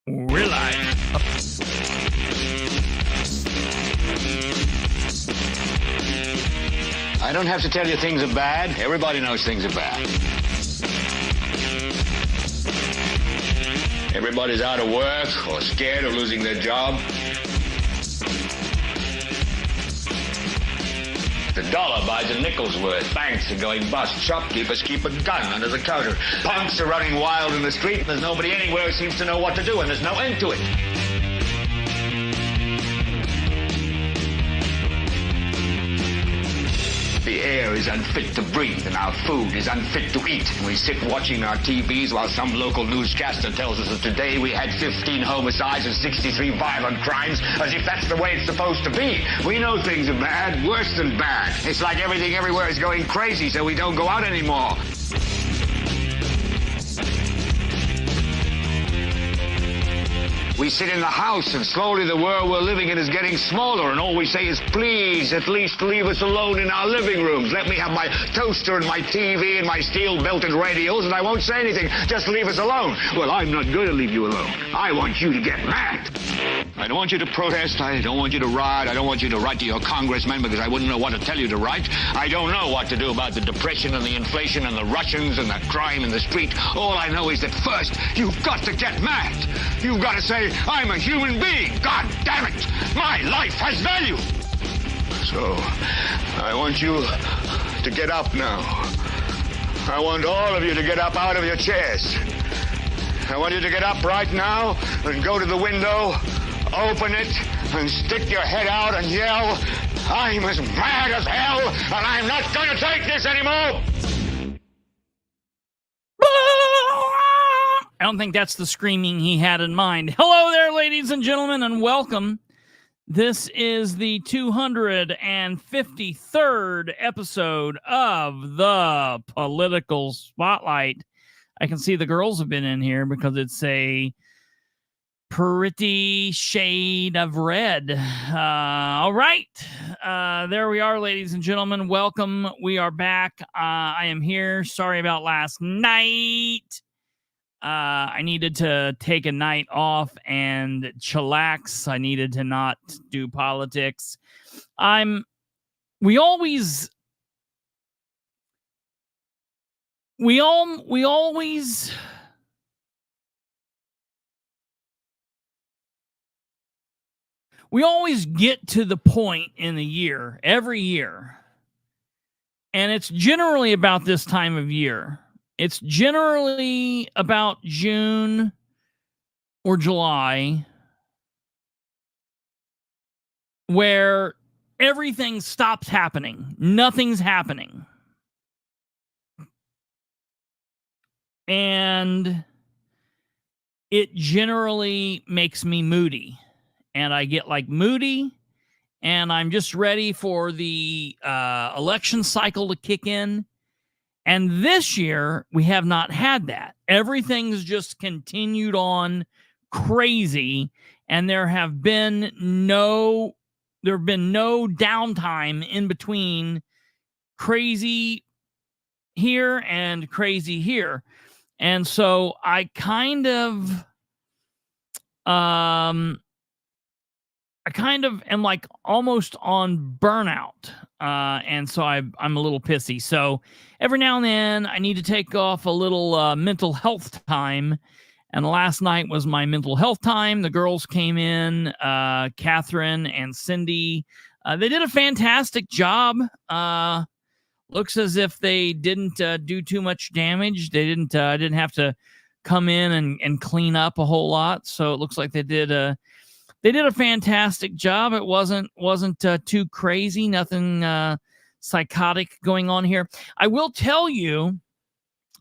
We're live. I don't have to tell you things are bad. Everybody knows things are bad. Everybody's out of work or scared of losing their job. The dollar buys a nickel's worth. Banks are going bust. Shopkeepers keep a gun under the counter. Punks are running wild in the street, and there's nobody anywhere who seems to know what to do, and there's no end to it. The air is unfit to breathe, and our food is unfit to eat. And we sit watching our TVs while some local newscaster tells us that today we had 15 homicides and 63 violent crimes, as if that's the way it's supposed to be. We know things are bad, worse than bad. It's like everything everywhere is going crazy, so we don't go out anymore. We sit in the house, and slowly the world we're living in is getting smaller, and all we say is, please, at least leave us alone in our living rooms. Let me have my toaster and my TV and my steel-belted radios, and I won't say anything. Just leave us alone. Well, I'm not going to leave you alone. I want you to get mad. I don't want you to protest. I don't want you to riot. I don't want you to write to your congressman because I wouldn't know what to tell you to write. I don't know what to do about the depression and the inflation and the Russians and the crime in the street. All I know is that first, you've got to get mad. You've got to say, I'm a human being. God damn it. My life has value. So, I want you to get up now. I want all of you to get up out of your chairs. I want you to get up right now and go to the window, open it, and stick your head out and yell, I'm as mad as hell, and I'm not going to take this anymore. I don't think that's the screaming he had in mind. Hello there, ladies and gentlemen, and welcome. This is the 253rd episode of the Political Spotlight. I can see the girls have been in here because it's a pretty shade of red. All right. There we are, ladies and gentlemen. Welcome. We are back. I am here. Sorry about last night. I needed to take a night off and chillax. I needed to not do politics. We always get to the point in the year, every year, and it's generally about this time of year. It's generally about June or July where everything stops happening. Nothing's happening. And it generally makes me moody. And I get like moody, and I'm just ready for the election cycle to kick in. And this year, we have not had that. Everything's just continued on crazy, and there have been no downtime in between crazy here and crazy here. And so I kind of am like almost on burnout. And so I'm a little pissy. So every now and then I need to take off a little mental health time. And last night was my mental health time. The girls came in, Catherine and Cindy. They did a fantastic job. Looks as if they didn't do too much damage. They didn't have to come in and clean up a whole lot. So it looks like they did a fantastic job. It wasn't too crazy, nothing psychotic going on here. I will tell you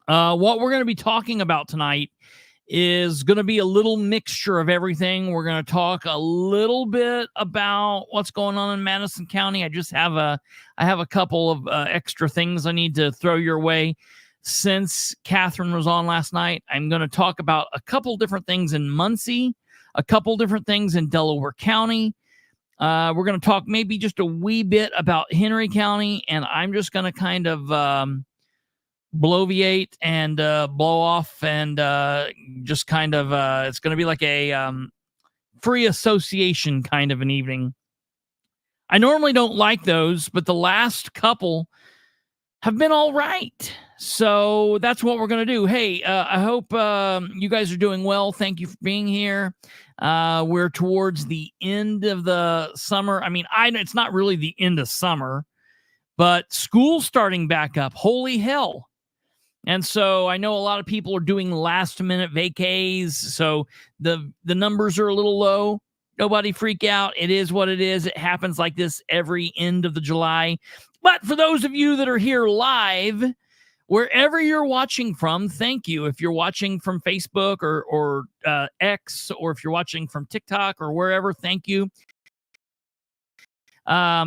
what we're going to be talking about tonight is going to be a little mixture of everything. We're going to talk a little bit about what's going on in Madison County. I have a couple of extra things I need to throw your way. Since Catherine was on last night, I'm going to talk about a couple different things in Muncie, a couple different things in Delaware County. We're going to talk maybe just a wee bit about Henry County, and I'm just going to kind of bloviate and blow off, and just kind of it's going to be like a free association kind of an evening. I normally don't like those, but the last couple have been all right. So that's what we're going to do. Hey, I hope you guys are doing well. Thank you for being here. We're towards the end of the summer. I mean, it's not really the end of summer, but school's starting back up. Holy hell. And so I know a lot of people are doing last minute vacays. So the numbers are a little low. Nobody freak out. It is what it is. It happens like this every end of the July. But for those of you that are here live, wherever you're watching from, thank you. If you're watching from Facebook or X, or if you're watching from TikTok or wherever, thank you. Our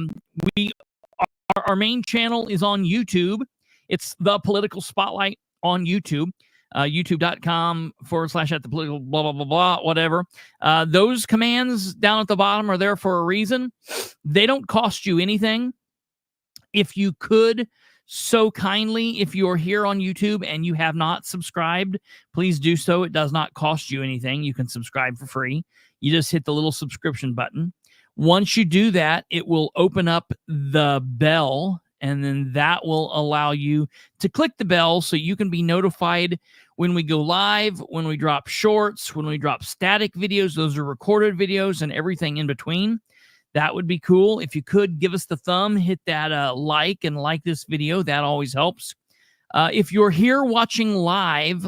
main channel is on YouTube. It's The Political Spotlight on YouTube. YouTube.com/@thepolitical blah, blah, blah, blah, whatever. Those commands down at the bottom are there for a reason. They don't cost you anything. If you could, so kindly, if you're here on YouTube and you have not subscribed, please do so. It does not cost you anything. You can subscribe for free. You just hit the little subscription button. Once you do that, it will open up the bell, and then that will allow you to click the bell so you can be notified when we go live, when we drop shorts, when we drop static videos. Those are recorded videos and everything in between. That would be cool. If you could give us the thumb, hit that like and like this video. That always helps. If you're here watching live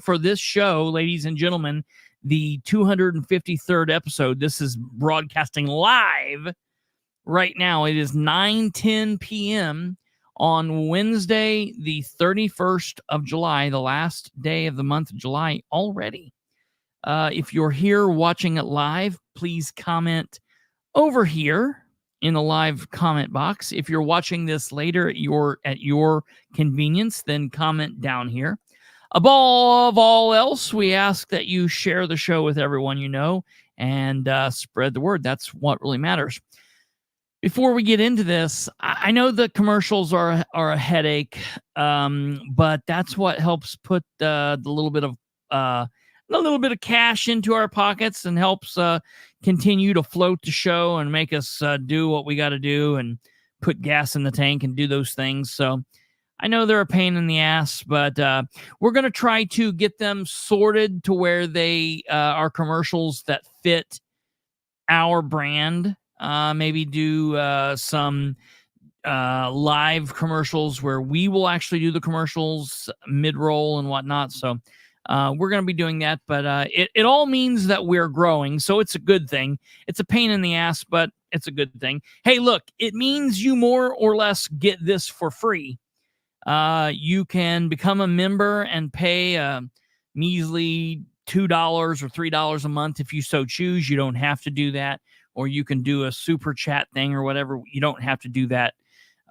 for this show, ladies and gentlemen, the 253rd episode, this is broadcasting live right now. It is 9:10 p.m. on Wednesday, the 31st of July, the last day of the month of July already. If you're here watching it live, please comment over here in the live comment box. If you're watching this later at your convenience, then comment down here. Above all else, we ask that you share the show with everyone you know and spread the word. That's what really matters. Before we get into this, I know the commercials are a headache, but that's what helps put the little bit of cash into our pockets and helps continue to float the show and make us do what we got to do and put gas in the tank and do those things. So I know they're a pain in the ass, but we're going to try to get them sorted to where they are commercials that fit our brand. Maybe do some live commercials where we will actually do the commercials mid-roll and whatnot. So we're going to be doing that, but it all means that we're growing, so it's a good thing. It's a pain in the ass, but it's a good thing. Hey, look, it means you more or less get this for free. You can become a member and pay a measly $2 or $3 a month if you so choose. You don't have to do that, or you can do a super chat thing or whatever. You don't have to do that.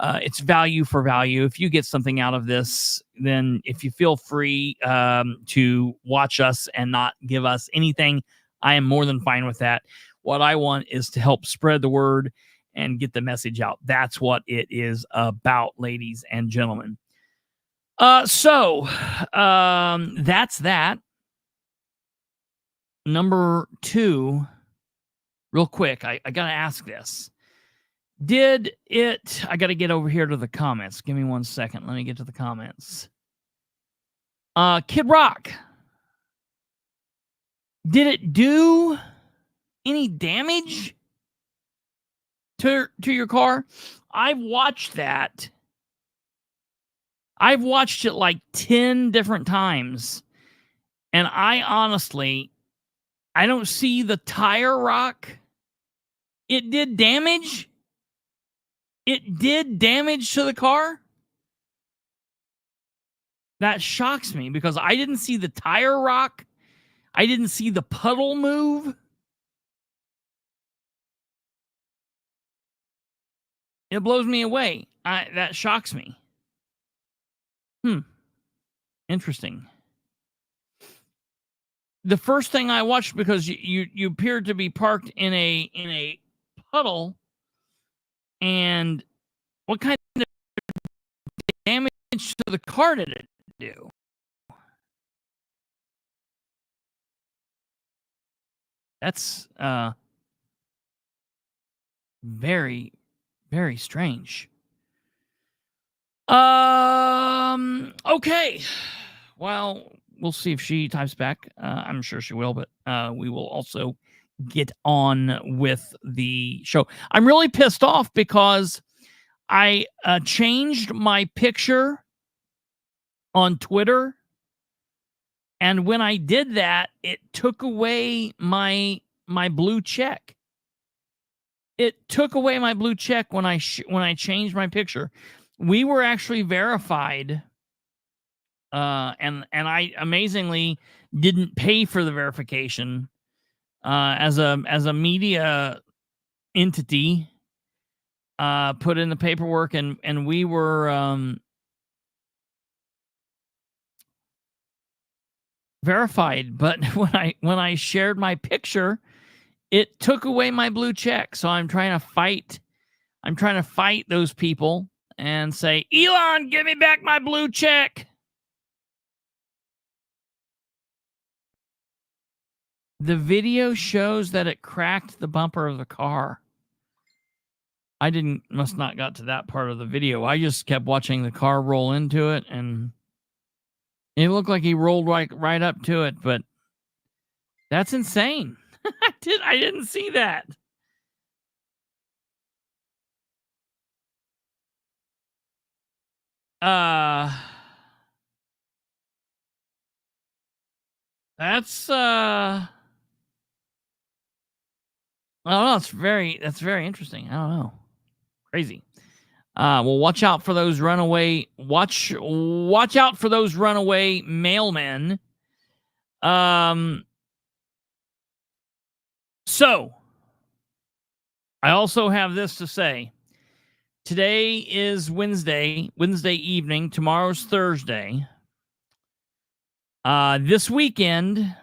It's value for value. If you get something out of this, then if you feel free to watch us and not give us anything, I am more than fine with that. What I want is to help spread the word and get the message out. That's what it is about, ladies and gentlemen. So that's that. Number two, real quick, I got to ask this. I got to get over here to the comments. Give me 1 second. Let me get to the comments. Kid Rock. Did it do any damage to your car? I've watched that. I've watched it like 10 different times. And I don't see the tire rock. It did damage. It did damage to the car. That shocks me because I didn't see the tire rock. I didn't see the puddle move. It blows me away. That shocks me. Interesting. The first thing I watched, because you appeared to be parked in a puddle, and what kind of damage to the car did it do? That's very, very strange. Okay. Well, we'll see if she types back. I'm sure she will, but we will also get on with the show. I'm really pissed off because I changed my picture on Twitter, and when I did that, it took away my blue check. It took away my blue check when I changed my picture. We were actually verified, and I amazingly didn't pay for the verification as a media entity. Put in the paperwork, and we were verified. But when I shared my picture, it took away my blue check. So I'm trying to fight those people and say, Elon, give me back my blue check. The video shows that it cracked the bumper of the car. I must not got to that part of the video. I just kept watching the car roll into it, and it looked like he rolled right up to it, but that's insane. I didn't see that. That's I don't know. That's very interesting. I don't know. Crazy. Well, watch out for those runaway. Watch out for those runaway mailmen. So I also have this to say. Today is Wednesday evening. Tomorrow's Thursday. This weekend,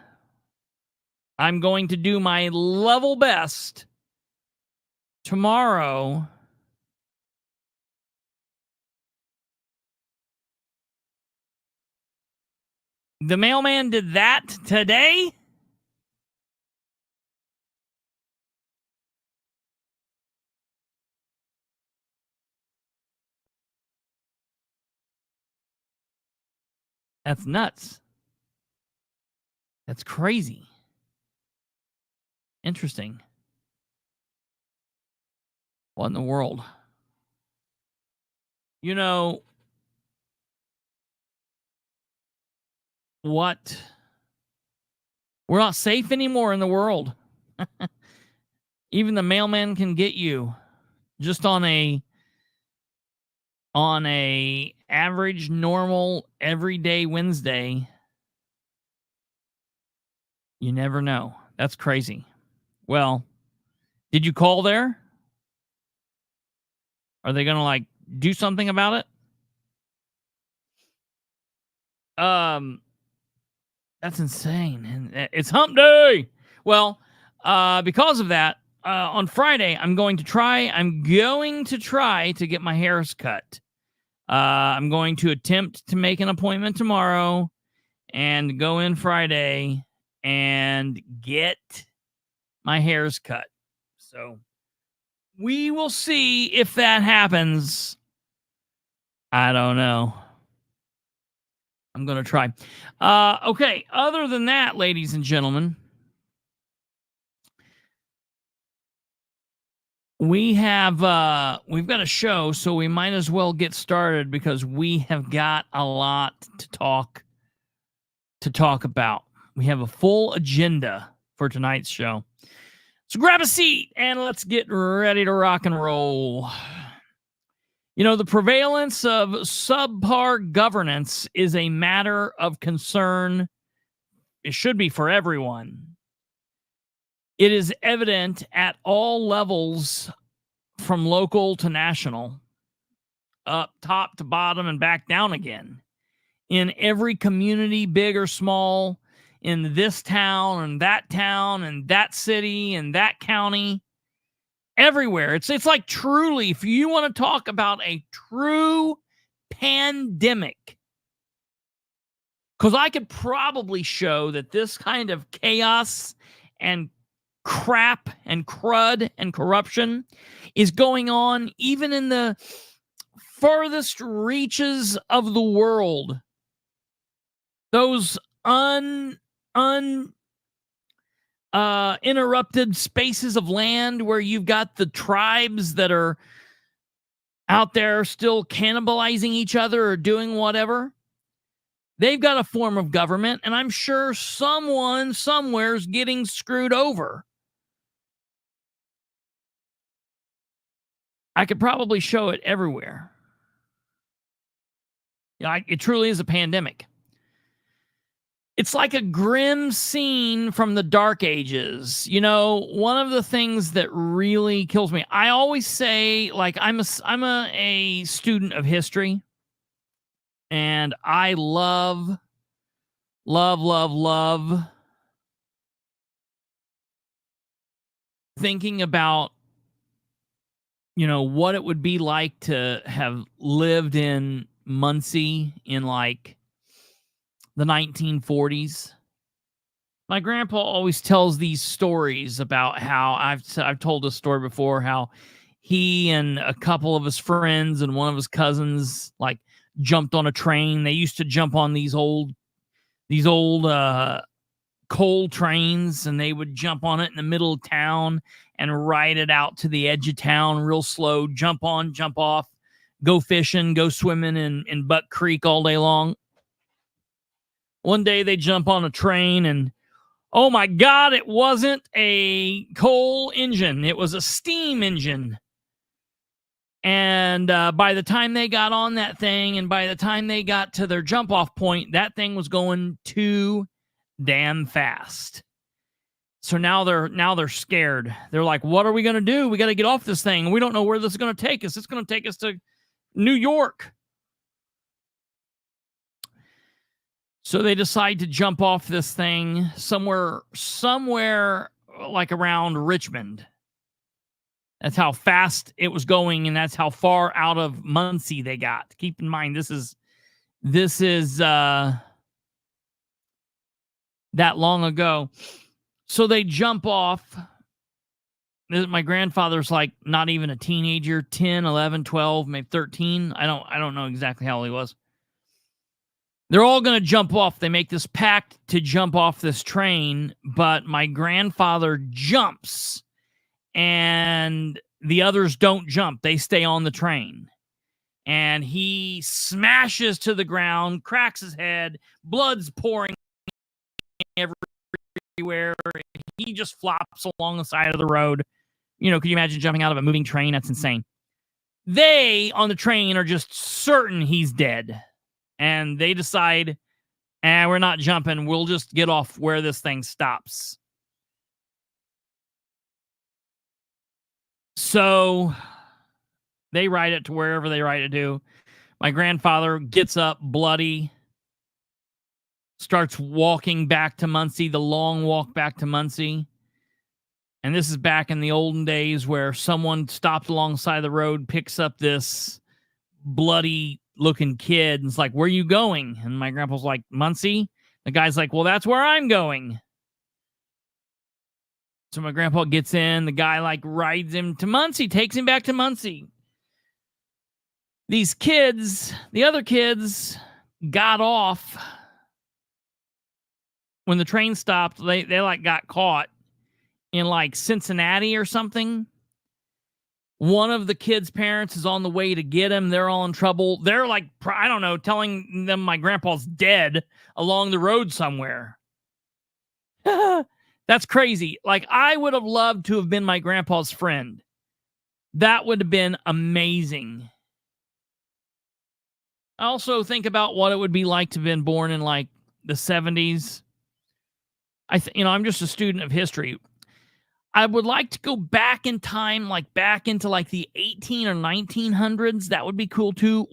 I'm going to do my level best tomorrow the mailman did that today? That's nuts. That's crazy. Interesting. What in the world? You know what? We're not safe anymore in the world. Even the mailman can get you just on a average, normal, everyday Wednesday. You never know. That's crazy. Well, did you call there? Are they going to do something about it? That's insane. And it's hump day. Well, because of that, on Friday, I'm going to try to get my hairs cut. I'm going to attempt to make an appointment tomorrow and go in Friday and get my hairs cut. So we will see if that happens. I don't know. I'm going to try. Okay. Other than that, ladies and gentlemen, we've got a show, so we might as well get started because we have got a lot to talk about. We have a full agenda for tonight's show. So grab a seat and let's get ready to rock and roll. You know, the prevalence of subpar governance is a matter of concern. It should be for everyone. It is evident at all levels, from local to national, up top to bottom and back down again. In every community, big or small, in this town and that city and that county, everywhere. It's like truly, if you want to talk about a true pandemic. Because I could probably show that this kind of chaos and crap and crud and corruption is going on even in the furthest reaches of the world. Those interrupted spaces of land where you've got the tribes that are out there still cannibalizing each other or doing whatever. They've got a form of government, and I'm sure someone somewhere's getting screwed over. I could probably show it everywhere. Yeah, it truly is a pandemic. It's like a grim scene from the Dark Ages. You know, one of the things that really kills me, I always say, like, I'm a student of history, and I love thinking about, you know, what it would be like to have lived in Muncie in like the 1940s. My grandpa always tells these stories about how I've told this story before, how he and a couple of his friends and one of his cousins like jumped on a train. They used to jump on these old coal trains, and they would jump on it in the middle of town and ride it out to the edge of town real slow, jump on, jump off, go fishing, go swimming in Buck Creek all day long. One day they jump on a train, and oh my God, it wasn't a coal engine. It was a steam engine. And by the time they got on that thing, and by the time they got to their jump off point, that thing was going too damn fast. So now they're scared. They're like, what are we going to do? We got to get off this thing. We don't know where this is going to take us. It's going to take us to New York. So they decide to jump off this thing somewhere like around Richmond. That's how fast it was going, and that's how far out of Muncie they got. Keep in mind, this is that long ago. So they jump off. My grandfather's like not even a teenager, 10, 11, 12, maybe 13. I don't know exactly how old he was. They're all going to jump off. They make this pact to jump off this train, but my grandfather jumps, and the others don't jump. They stay on the train. And he smashes to the ground, cracks his head, blood's pouring everywhere. He just flops along the side of the road. You know, could you imagine jumping out of a moving train? That's insane. They, on the train, are just certain he's dead. And they decide, we're not jumping. We'll just get off where this thing stops. So they ride it to wherever they ride it to. My grandfather gets up bloody, starts walking back to Muncie, the long walk back to Muncie. And this is back in the olden days where someone stopped alongside the road, picks up this bloody looking kid, and it's like, where are you going? And my grandpa's like, Muncie. The guy's like, well, that's where I'm going. So my grandpa gets in, the guy like rides him to Muncie, takes him back to Muncie. These kids, the other kids, got off when the train stopped. They like got caught in like Cincinnati or something. One of the kids' parents is on the way to get him. They're all in trouble. They're like, I don't know, telling them my grandpa's dead along the road somewhere. That's crazy. Like, I would have loved to have been my grandpa's friend. That would have been amazing. I also think about what it would be like to have been born in like the 70s. I'm just a student of history. I would like to go back in time, like back into like the 18 or 1900s. That would be cool too.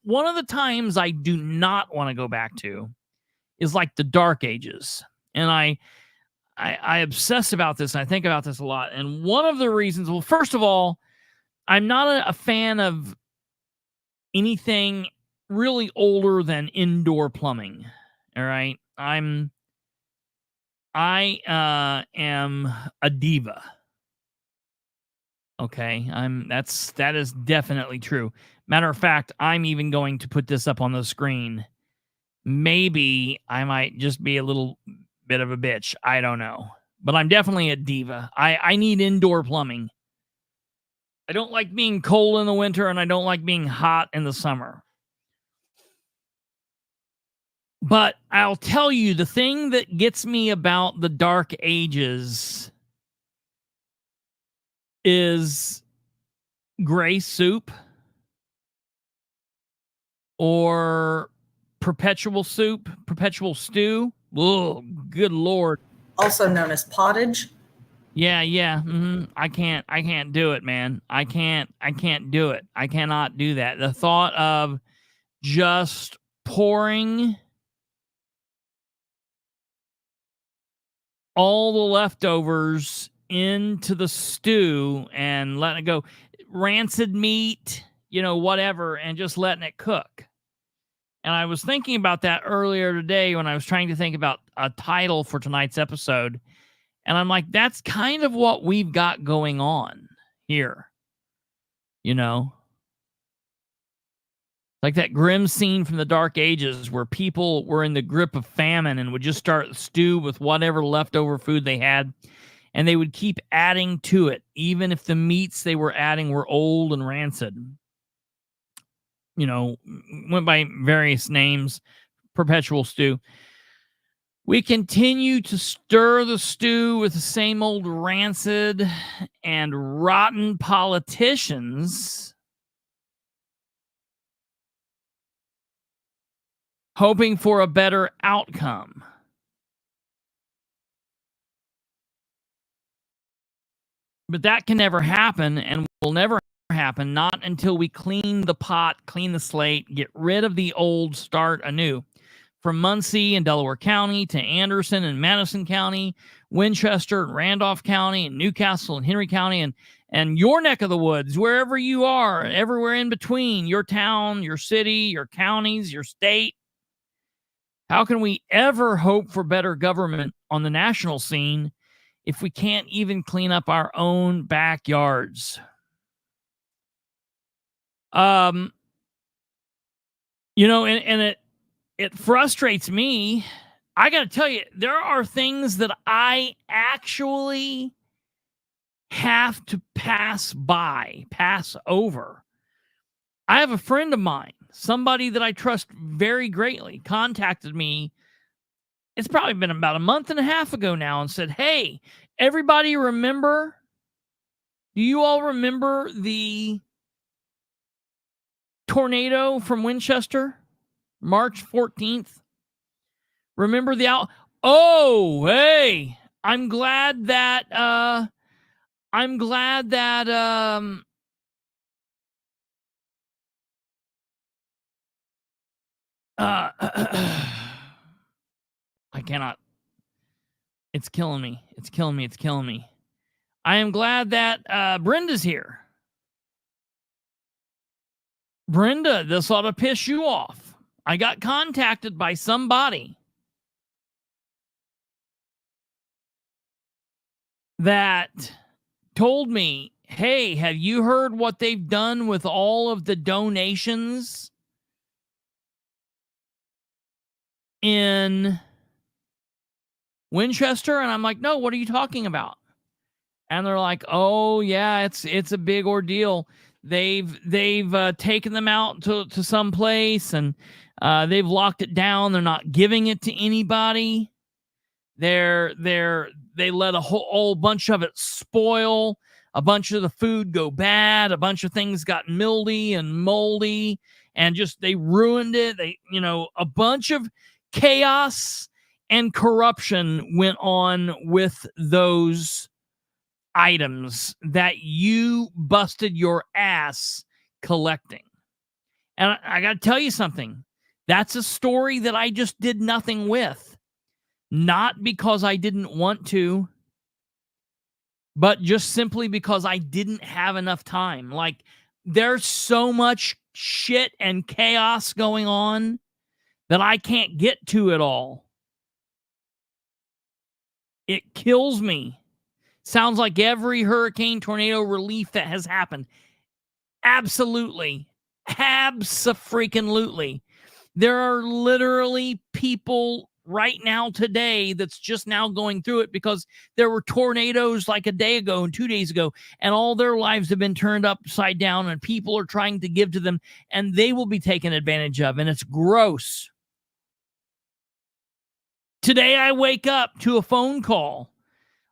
One of the times I do not want to go back to is like the Dark Ages. And I obsess about this, and I think about this a lot. And one of the reasons, well, first of all, I'm not a fan of anything really older than indoor plumbing. All right. I am a diva. Okay. That is definitely true. Matter of fact, I'm even going to put this up on the screen. Maybe I might just be a little bit of a bitch. I don't know. But I'm definitely a diva. I need indoor plumbing. I don't like being cold in the winter, and I don't like being hot in the summer. But I'll tell you, the thing that gets me about the Dark Ages is gray soup or perpetual soup, perpetual stew. Oh, good Lord. Also known as pottage. Yeah. I can't do it, man. I can't do it. I cannot do that. The thought of just pouring all the leftovers into the stew and letting it go, rancid meat, whatever, and just letting it cook. And I was thinking about that earlier today when I was trying to think about a title for tonight's episode. And I'm like, that's kind of what we've got going on here. Like that grim scene from the Dark Ages where people were in the grip of famine and would just start stew with whatever leftover food they had. And they would keep adding to it, even if the meats they were adding were old and rancid. Went by various names, perpetual stew. We continue to stir the stew with the same old rancid and rotten politicians, hoping for a better outcome. But that can never happen and will never happen, not until we clean the pot, clean the slate, get rid of the old, start anew. From Muncie and Delaware County to Anderson and Madison County, Winchester and Randolph County, and Newcastle and Henry County, and your neck of the woods, wherever you are, everywhere in between, your town, your city, your counties, your state. How can we ever hope for better government on the national scene if we can't even clean up our own backyards? And it frustrates me. I got to tell you, there are things that I actually have to pass over. I have a friend of mine, somebody that I trust very greatly, contacted me. It's probably been about a month and a half ago now and said, hey, everybody do you all remember the tornado from Winchester? March 14th. Remember the Oh, hey, I'm glad that I cannot. It's killing me. I am glad that Brenda's here. Brenda, this ought to piss you off. I got contacted by somebody that told me, hey, have you heard what they've done with all of the donations in Winchester? And I'm like, no, what are you talking about? And they're like, oh yeah, it's a big ordeal. They've taken them out to some place and they've locked it down. They're not giving it to anybody. They let a whole bunch of it spoil. A bunch of the food go bad. A bunch of things got mildy and moldy, and just they ruined it. A bunch of chaos and corruption went on with those items that you busted your ass collecting. And I got to tell you something. That's a story that I just did nothing with. Not because I didn't want to, but just simply because I didn't have enough time. Like, there's so much shit and chaos going on that I can't get to it all. It kills me. Sounds like every hurricane, tornado relief that has happened. Absolutely. Abso-freaking-lutely. There are literally people right now today that's just now going through it because there were tornadoes like a day ago and 2 days ago, and all their lives have been turned upside down, and people are trying to give to them, and they will be taken advantage of, and it's gross. Today I wake up to a phone call.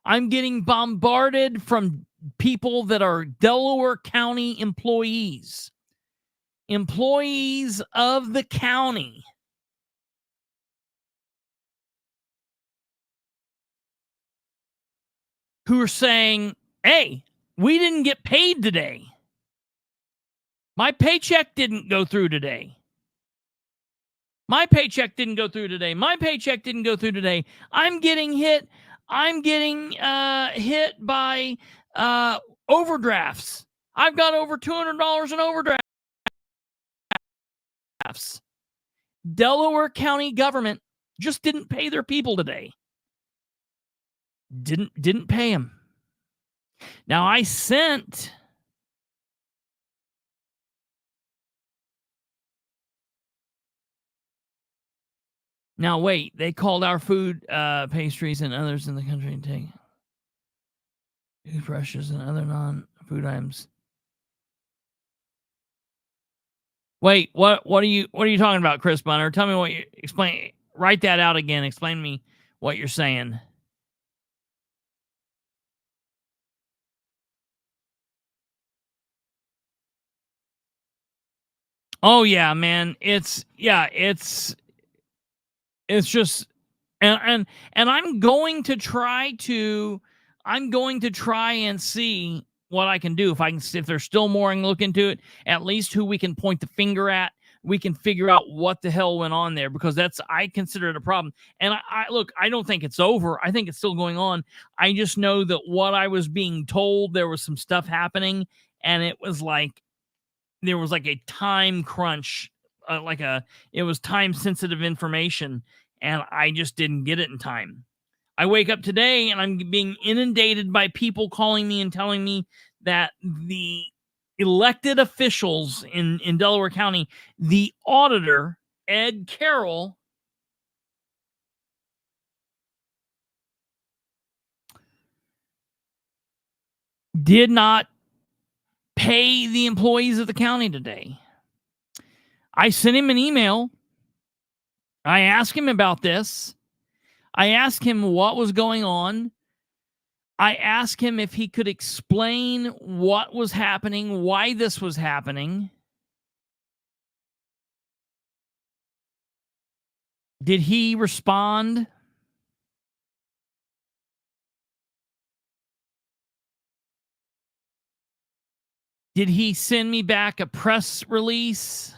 I'm getting bombarded from people that are Delaware County employees of the county, who are saying, hey, we didn't get paid today. My paycheck didn't go through today. My paycheck didn't go through today. My paycheck didn't go through today. I'm getting hit. I'm getting hit by overdrafts. I've got over $200 in overdrafts. Delaware County government just didn't pay their people today. Didn't pay them. Now I sent Now wait, they called our food, pastries and others in the country to take toothbrushes and other non-food items. Wait, what are you talking about, Chris Bunner? Tell me what you explain. Write that out again. Explain to me what you're saying. Oh yeah, man. It's just, and I'm going to try and see what I can do. If there's still more I can look into it, at least who we can point the finger at, we can figure out what the hell went on there, because I consider it a problem. And I don't think it's over. I think it's still going on. I just know that what I was being told, there was some stuff happening, and it was like, there was like a time crunch, it was time sensitive information, and I just didn't get it in time. I wake up today and I'm being inundated by people calling me and telling me that the elected officials in Delaware County, the auditor, Ed Carroll, did not pay the employees of the county today. I sent him an email. I asked him about this. I asked him what was going on. I asked him if he could explain what was happening, why this was happening. Did he respond? Did he send me back a press release?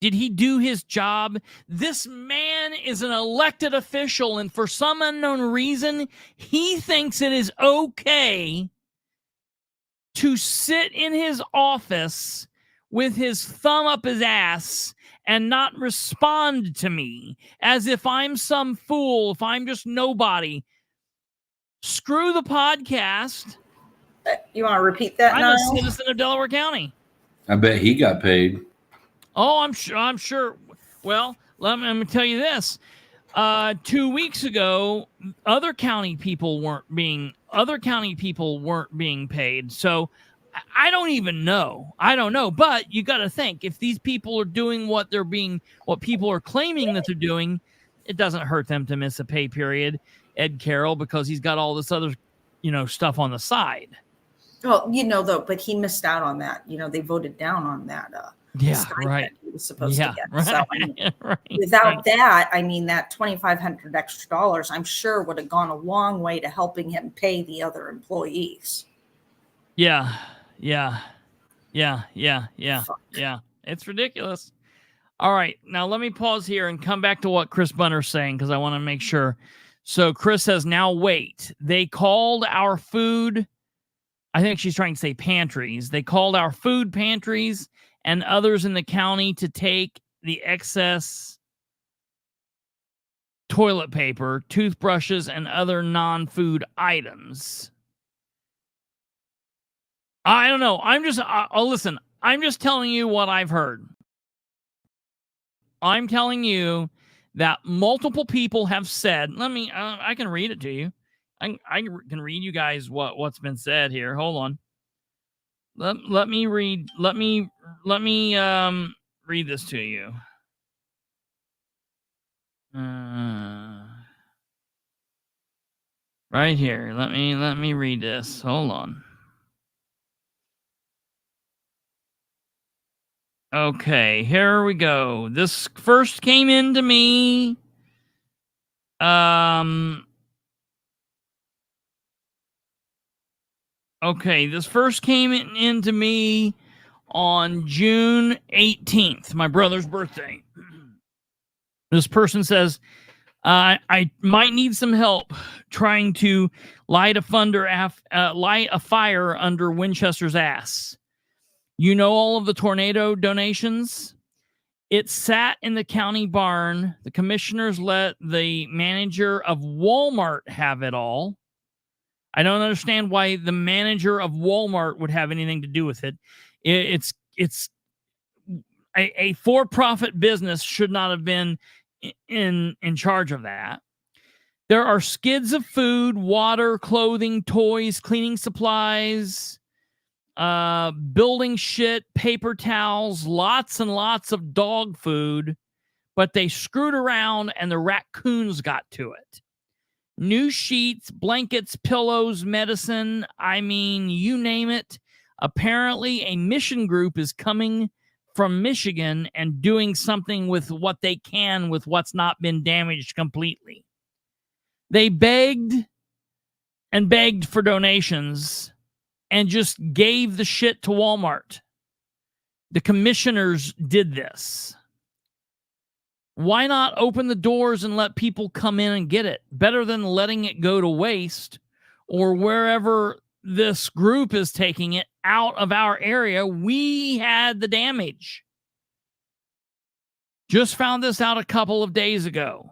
Did he do his job? This man is an elected official, and for some unknown reason, he thinks it is okay to sit in his office with his thumb up his ass and not respond to me as if I'm some fool, if I'm just nobody. Screw the podcast. You want to repeat that? I'm a citizen of Delaware County. I bet he got paid. Oh, I'm sure. Well, let me tell you this. 2 weeks ago, other county people weren't being paid. So I don't even know. I don't know. But you got to think, if these people are doing what people are claiming that they're doing, it doesn't hurt them to miss a pay period. Ed Carroll, because he's got all this other, stuff on the side. Well, though, but he missed out on that. They voted down on that. Yeah, right. He was supposed to get. Right, so without that, that $2,500 extra, I'm sure would have gone a long way to helping him pay the other employees. Yeah. It's ridiculous. All right, now let me pause here and come back to what Chris Bunner's saying, because I want to make sure. So Chris says, now wait, they called our food I think she's trying to say pantries. They called our food pantries and others in the county to take the excess toilet paper, toothbrushes, and other non-food items. I don't know. Listen, I'm just telling you what I've heard. I'm telling you that multiple people have said, I can read it to you. I can read you guys what's been said here. Hold on. Let me read this to you. Right here. Let me read this. Hold on. Okay, here we go. This first came into me. Okay, this first came into me on June 18th, my brother's birthday. This person says, I might need some help trying to light a fire under Winchester's ass. You know all of the tornado donations? It sat in the county barn. The commissioners let the manager of Walmart have it all. I don't understand why the manager of Walmart would have anything to do with it. It's a for-profit business should not have been in charge of that. There are skids of food, water, clothing, toys, cleaning supplies, building shit, paper towels, lots and lots of dog food, but they screwed around and the raccoons got to it. New sheets, blankets, pillows, medicine, you name it. Apparently, a mission group is coming from Michigan and doing something with what they can with what's not been damaged completely. They begged and begged for donations and just gave the shit to Walmart. The commissioners did this. Why not open the doors and let people come in and get it? Better than letting it go to waste or wherever this group is taking it out of our area. We had the damage. Just found this out a couple of days ago.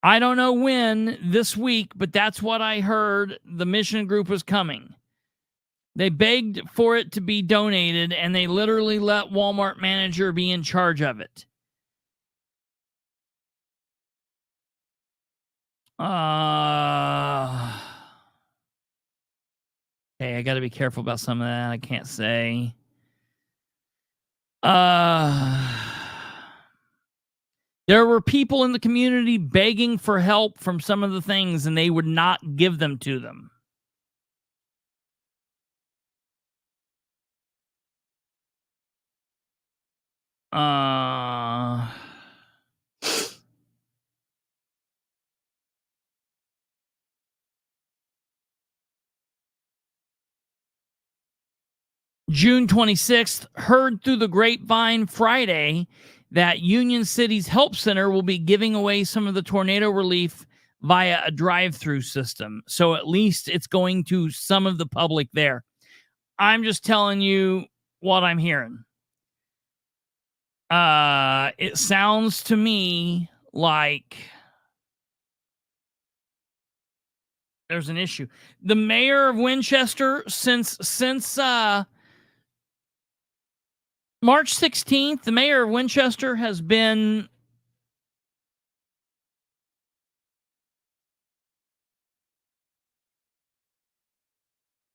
I don't know when this week, but that's what I heard. The mission group was coming. They begged for it to be donated, and they literally let Walmart manager be in charge of it. Okay, I got to be careful about some of that. I can't say. There were people in the community begging for help from some of the things, and they would not give them to them. June 26th, heard through the grapevine Friday that Union City's Help Center will be giving away some of the tornado relief via a drive-through system. So at least it's going to some of the public there. I'm just telling you what I'm hearing. It sounds to me like there's an issue. The mayor of Winchester, since March 16th, the mayor of Winchester has been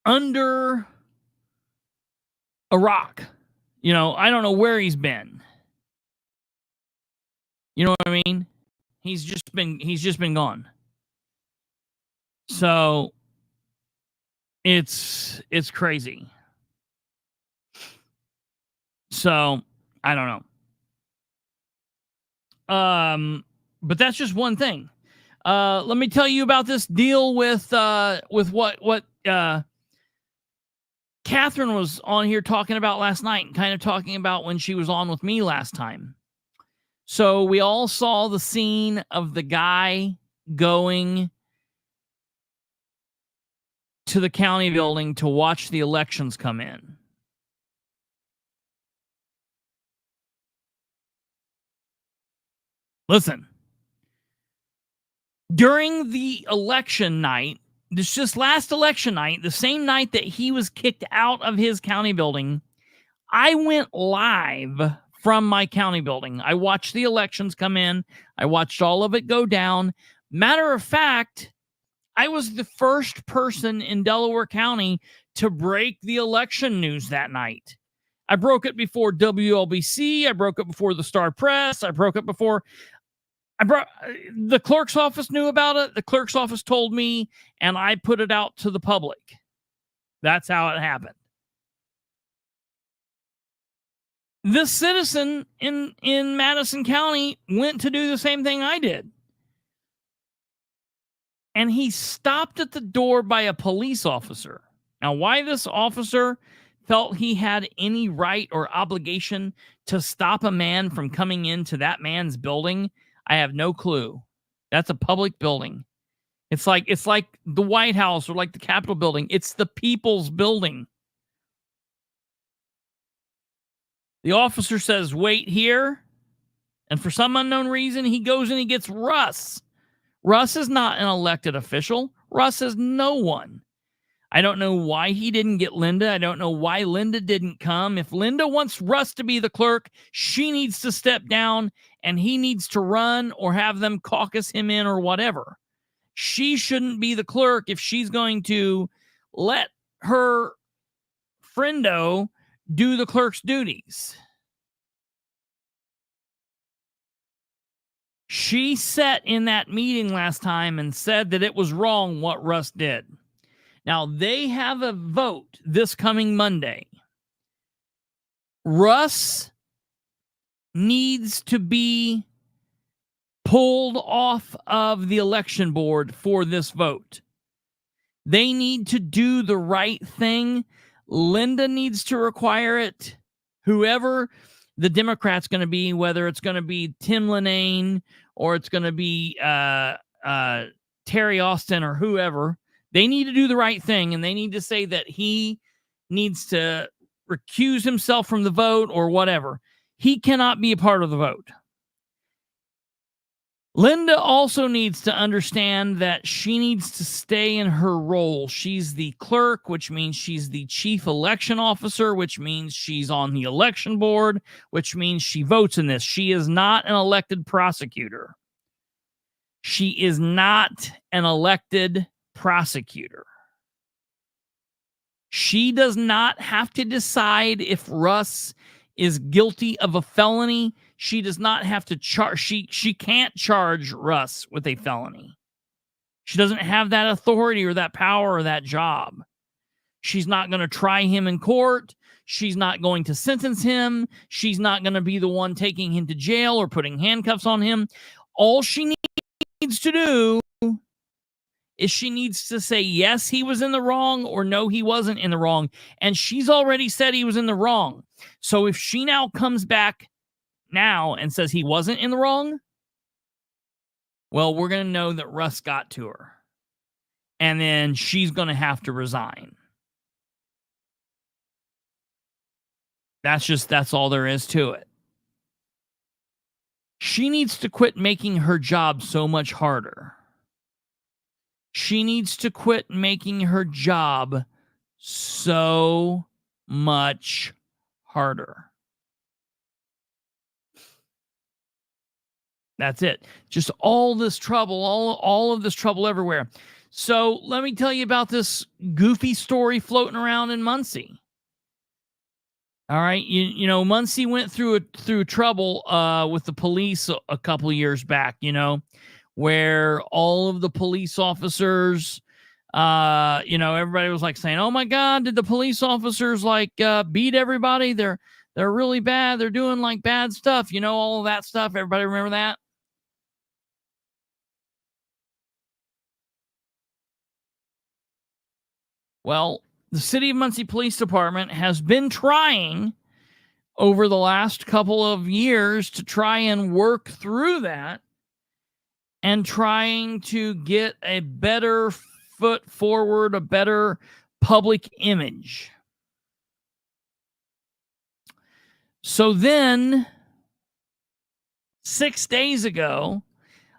under a rock. You know, I don't know where he's been. You know what I mean? He's just been gone. So it's crazy. So I don't know. But that's just one thing. Let me tell you about this deal with what Catherine was on here talking about last night and kind of talking about when she was on with me last time. So we all saw the scene of the guy going to the county building to watch the elections come in. Listen, during the election night, this just last election night, the same night that he was kicked out of his county building, I went live from my county building. I watched the elections come in. I watched all of it go down. Matter of fact, I was the first person in Delaware County to break the election news that night. I broke it before WLBC. I broke it before the Star Press. I broke it before the clerk's office knew about it. The clerk's office told me, and I put it out to the public. That's how it happened. This citizen in Madison County went to do the same thing I did. And he stopped at the door by a police officer. Now, why this officer felt he had any right or obligation to stop a man from coming into that man's building, I have no clue. That's a public building. It's like the White House or like the Capitol building. It's the people's building. The officer says, wait here. And for some unknown reason, he goes and he gets Russ. Russ is not an elected official. Russ is no one. I don't know why he didn't get Linda. I don't know why Linda didn't come. If Linda wants Russ to be the clerk, she needs to step down and he needs to run or have them caucus him in or whatever. She shouldn't be the clerk if she's going to let her friendo do the clerk's duties. She sat in that meeting last time and said that it was wrong what Russ did. Now, they have a vote this coming Monday. Russ needs to be pulled off of the election board for this vote. They need to do the right thing. Linda needs to require it. Whoever the Democrat's going to be, whether it's going to be Tim Linnane or it's going to be Terry Austin or whoever, they need to do the right thing, and they need to say that he needs to recuse himself from the vote or whatever. He cannot be a part of the vote. Linda also needs to understand that she needs to stay in her role. She's the clerk, which means she's the chief election officer, which means she's on the election board, which means she votes in this. She is not an elected prosecutor. She is not an elected prosecutor. She does not have to decide if Russ is guilty of a felony. She does not have to charge. She can't charge Russ with a felony. She doesn't have that authority or that power or that job. She's not going to try him in court. She's not going to sentence him. She's not going to be the one taking him to jail or putting handcuffs on him. All she needs to do is she needs to say, yes, he was in the wrong, or no, he wasn't in the wrong. And she's already said he was in the wrong. So if she now comes back now and says he wasn't in the wrong, well, we're going to know that Russ got to her. And then she's going to have to resign. That's all there is to it. She needs to quit making her job so much harder. She needs to quit making her job so much harder. That's it. Just all this trouble, all of this trouble everywhere. So let me tell you about this goofy story floating around in Muncie. All right, you know, Muncie went through trouble with the police a couple of years back, you know, where all of the police officers, you know, everybody was like saying, oh my God, did the police officers like beat everybody? They're really bad. They're doing like bad stuff. You know, all of that stuff. Everybody remember that? Well, the City of Muncie Police Department has been trying over the last couple of years to try and work through that and trying to get a better foot forward a better public image. So then 6 days ago,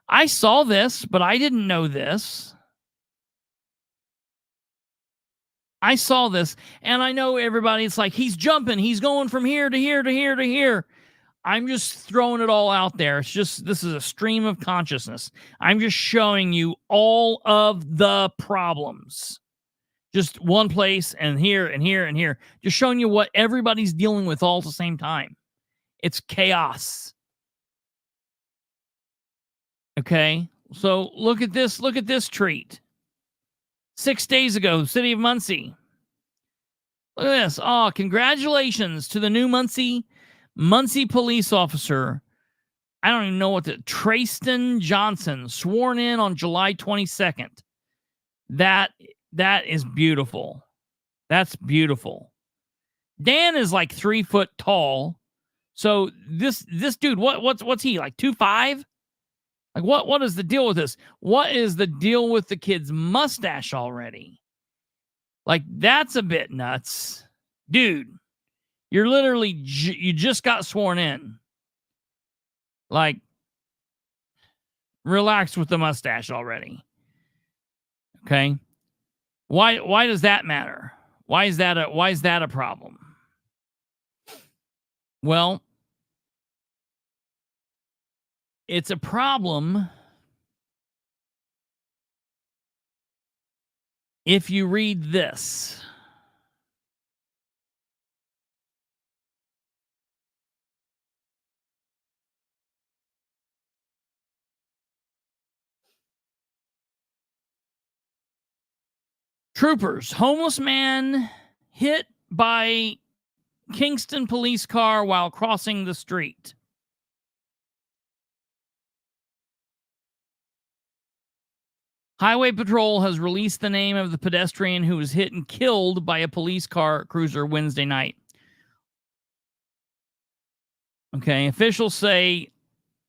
I saw this, but I didn't know this. I saw this, and I know everybody, it's like, he's jumping. He's going from here to here to here to here. I'm just throwing it all out there. It's just, this is a stream of consciousness. I'm just showing you all of the problems. Just one place and here and here and here. Just showing you what everybody's dealing with all at the same time. It's chaos. Okay, so look at this. Look at this treat. 6 days ago, city of Muncie. Look at this. Oh, congratulations to the new Muncie police officer. I don't even know what Trayston Johnson, sworn in on July 22nd. That is beautiful. That's beautiful. Dan is like 3 foot tall. So this dude, what's he, like 2'5"? Like, what is the deal with this? What is the deal with the kid's mustache already? Like, that's a bit nuts. Dude, you're literally, you just got sworn in. Like, relax with the mustache already. Okay? Why does that matter? Why is that a problem? Well, it's a problem if you read this. Troopers, homeless man hit by Kingston police car while crossing the street. Highway Patrol has released the name of the pedestrian who was hit and killed by a police car cruiser Wednesday night. Okay, officials say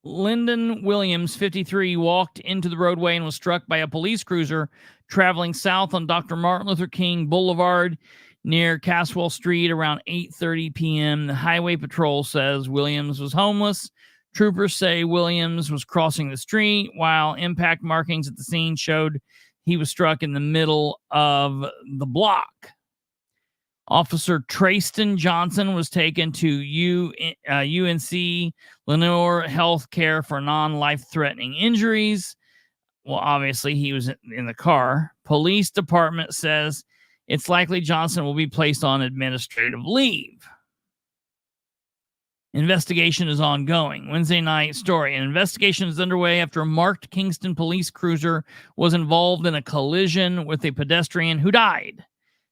Lyndon Williams, 53, walked into the roadway and was struck by a police cruiser traveling south on Dr. Martin Luther King Boulevard near Caswell Street around 8:30 p.m. The Highway Patrol says Williams was homeless. Troopers say Williams was crossing the street, while impact markings at the scene showed he was struck in the middle of the block. Officer Trayston Johnson was taken to UNC Lenore Healthcare for non-life-threatening injuries. Well, obviously, he was in the car. Police department says it's likely Johnson will be placed on administrative leave. Investigation is ongoing. Wednesday night story. An investigation is underway after a marked Kingston police cruiser was involved in a collision with a pedestrian who died.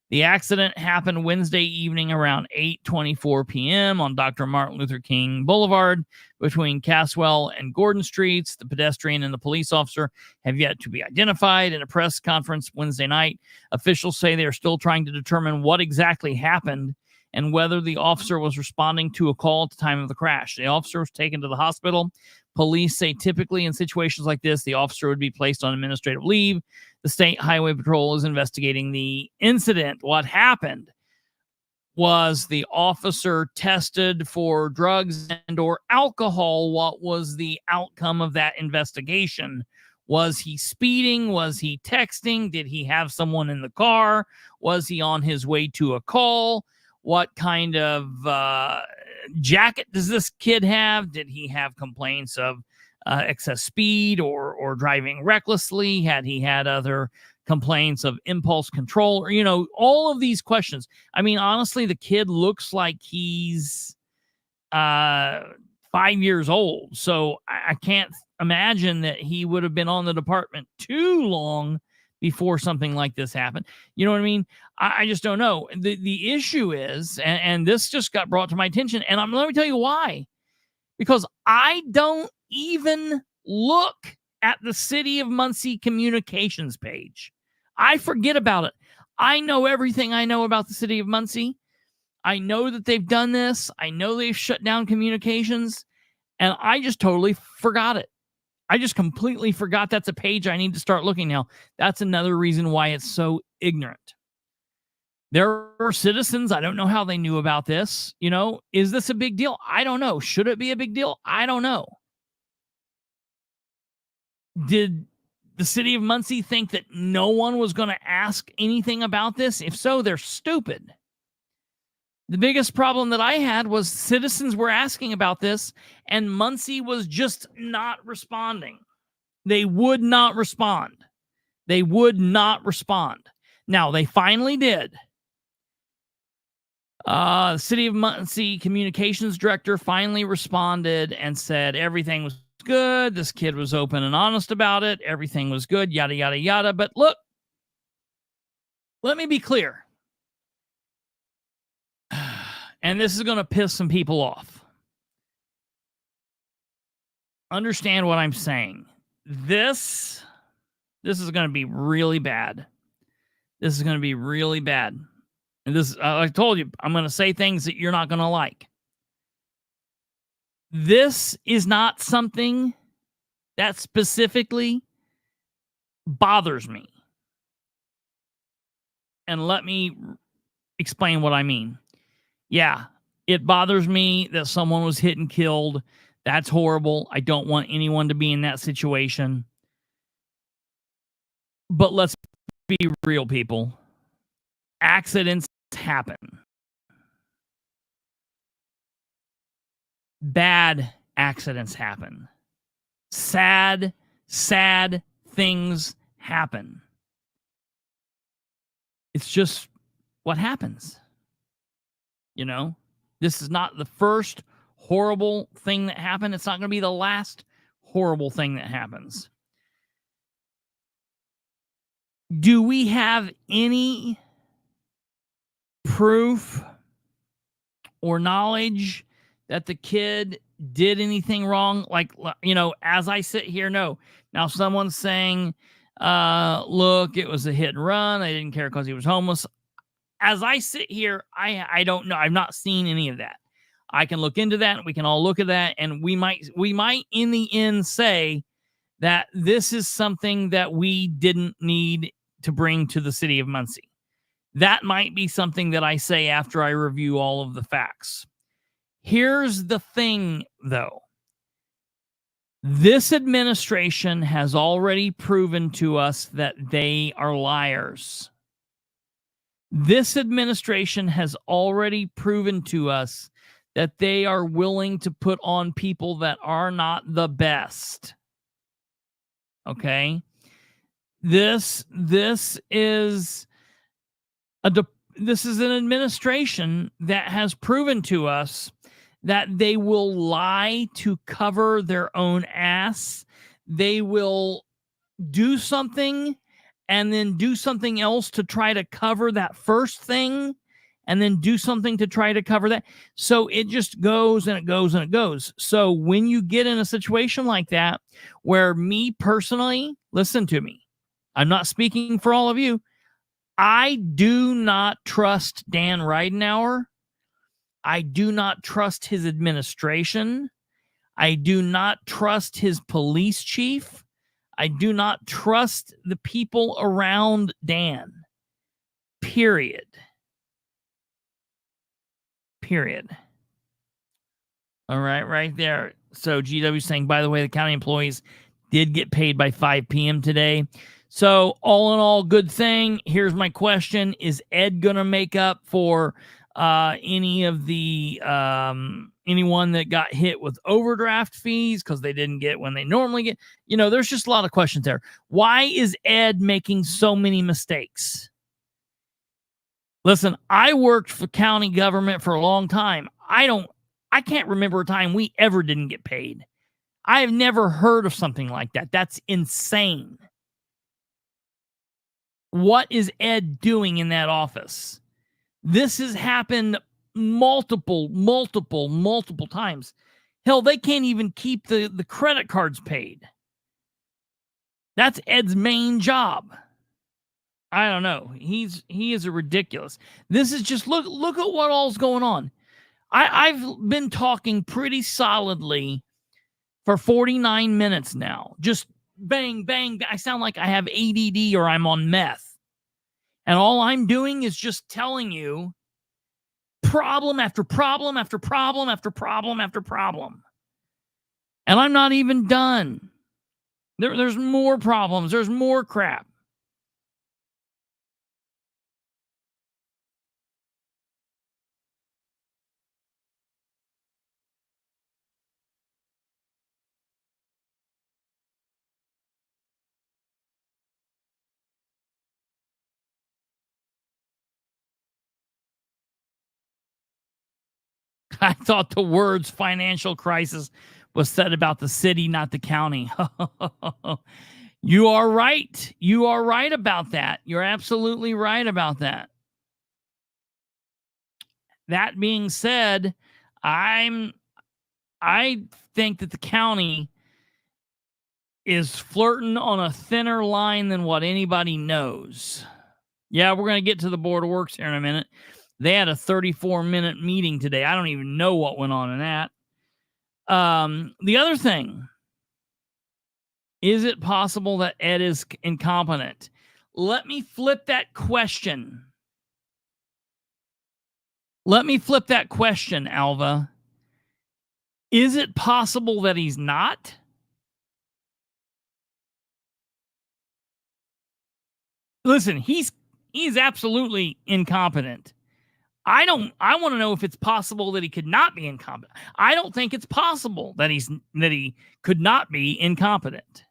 The accident happened Wednesday evening around 8:24 p.m. on Dr. Martin Luther King Boulevard between Caswell and Gordon Streets. The pedestrian and the police officer have yet to be identified. In a press conference Wednesday night, officials say they are still trying to determine what exactly happened and whether the officer was responding to a call at the time of the crash. The officer was taken to the hospital. Police say typically in situations like this, the officer would be placed on administrative leave. The State Highway Patrol is investigating the incident. What happened was the officer tested for drugs and or alcohol. What was the outcome of that investigation? Was he speeding? Was he texting? Did he have someone in the car? Was he on his way to a call? What kind of jacket does this kid have? Did he have complaints of excess speed or driving recklessly? Had he had other complaints of impulse control? Or, all of these questions. I mean, honestly, the kid looks like he's 5 years old. So I can't imagine that he would have been on the department too long before something like this happened. You know what I mean? I just don't know. The issue is, and this just got brought to my attention, and let me tell you why. Because I don't even look at the City of Muncie communications page. I forget about it. I know everything I know about the City of Muncie. I know that they've done this. I know they've shut down communications, and I just totally forgot it. I just completely forgot that's a page I need to start looking now. That's another reason why it's so ignorant. There are citizens, I don't know how they knew about this. You know, is this a big deal? I don't know. Should it be a big deal? I don't know. Did the city of Muncie think that no one was going to ask anything about this? If so, they're stupid. The biggest problem that I had was citizens were asking about this, and Muncie was just not responding. They would not respond. They would not respond. Now, they finally did. The City of Muncie communications director finally responded and said everything was good. This kid was open and honest about it. Everything was good, yada, yada, yada. But look, let me be clear. And this is going to piss some people off. Understand what I'm saying. This is going to be really bad. This is going to be really bad. And this, I told you, I'm going to say things that you're not going to like. This is not something that specifically bothers me. And let me explain what I mean. Yeah, it bothers me that someone was hit and killed. That's horrible. I don't want anyone to be in that situation. But let's be real, people. Accidents happen. Bad accidents happen. Sad things happen. It's just what happens. You know, this is not the first horrible thing that happened. It's not going to be the last horrible thing that happens. Do we have any proof or knowledge that the kid did anything wrong? Like, you know, as I sit here, no. Now someone's saying, look, it was a hit and run. I didn't care because he was homeless. As I sit here, I don't know. I've not seen any of that. I can look into that. We can all look at that. And we might in the end say that this is something that we didn't need to bring to the city of Muncie. That might be something that I say after I review all of the facts. Here's the thing, though. This administration has already proven to us that they are liars. This administration has already proven to us that they are willing to put on people that are not the best. Okay? This is an administration that has proven to us that they will lie to cover their own ass. They will do something and then do something else to try to cover that first thing, and then do something to try to cover that. So it just goes and it goes and it goes. So when you get in a situation like that, where me personally, listen to me, I'm not speaking for all of you, I do not trust Dan Ridenour. I do not trust his administration. I do not trust his police chief. I do not trust the people around Dan. Period. All right, right there. So GW saying, by the way, the county employees did get paid by 5 p.m. today. So all in all, good thing. Here's my question. Is Ed going to make up for any of the anyone that got hit with overdraft fees because they didn't get when they normally get? You know, there's just a lot of questions there. Why is Ed making so many mistakes? Listen, I worked for county government for a long time. I can't remember a time we ever didn't get paid. I have never heard of something like that. That's insane. What is Ed doing in that office? This has happened multiple times. Hell, they can't even keep the credit cards paid. That's Ed's main job. I don't know. He is a ridiculous. This is just look at what all's going on. I've been talking pretty solidly for 49 minutes now. Just bang, bang, bang. I sound like I have ADD or I'm on meth. And all I'm doing is just telling you problem after problem after problem after problem after problem. And I'm not even done. There's more problems. There's more crap. I thought the words financial crisis was said about the city, not the county. You are right. You are right about that. You're absolutely right about that. That being said, I think that the county is flirting on a thinner line than what anybody knows. Yeah, we're going to get to the Board of Works here in a minute. They had a 34-minute meeting today. I don't even know what went on in that. The other thing, is it possible that Ed is incompetent? Let me flip that question. Alva. Is it possible that he's not? Listen, he's absolutely incompetent. I want to know if it's possible that he could not be incompetent. I don't think it's possible that he could not be incompetent.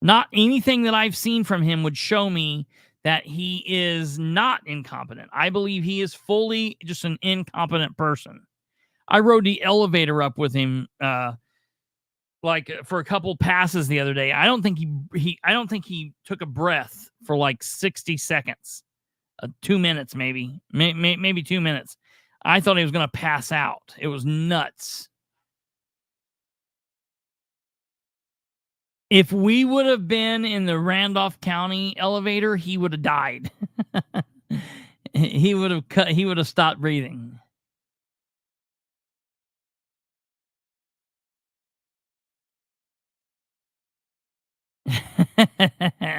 Not anything that I've seen from him would show me that he is not incompetent. I believe he is fully just an incompetent person. I rode the elevator up with him for a couple passes the other day. I don't think he took a breath for like 60 seconds. 2 minutes, maybe 2 minutes. I thought he was going to pass out. It was nuts. If we would have been in the Randolph County elevator, he would have died. He would have stopped breathing.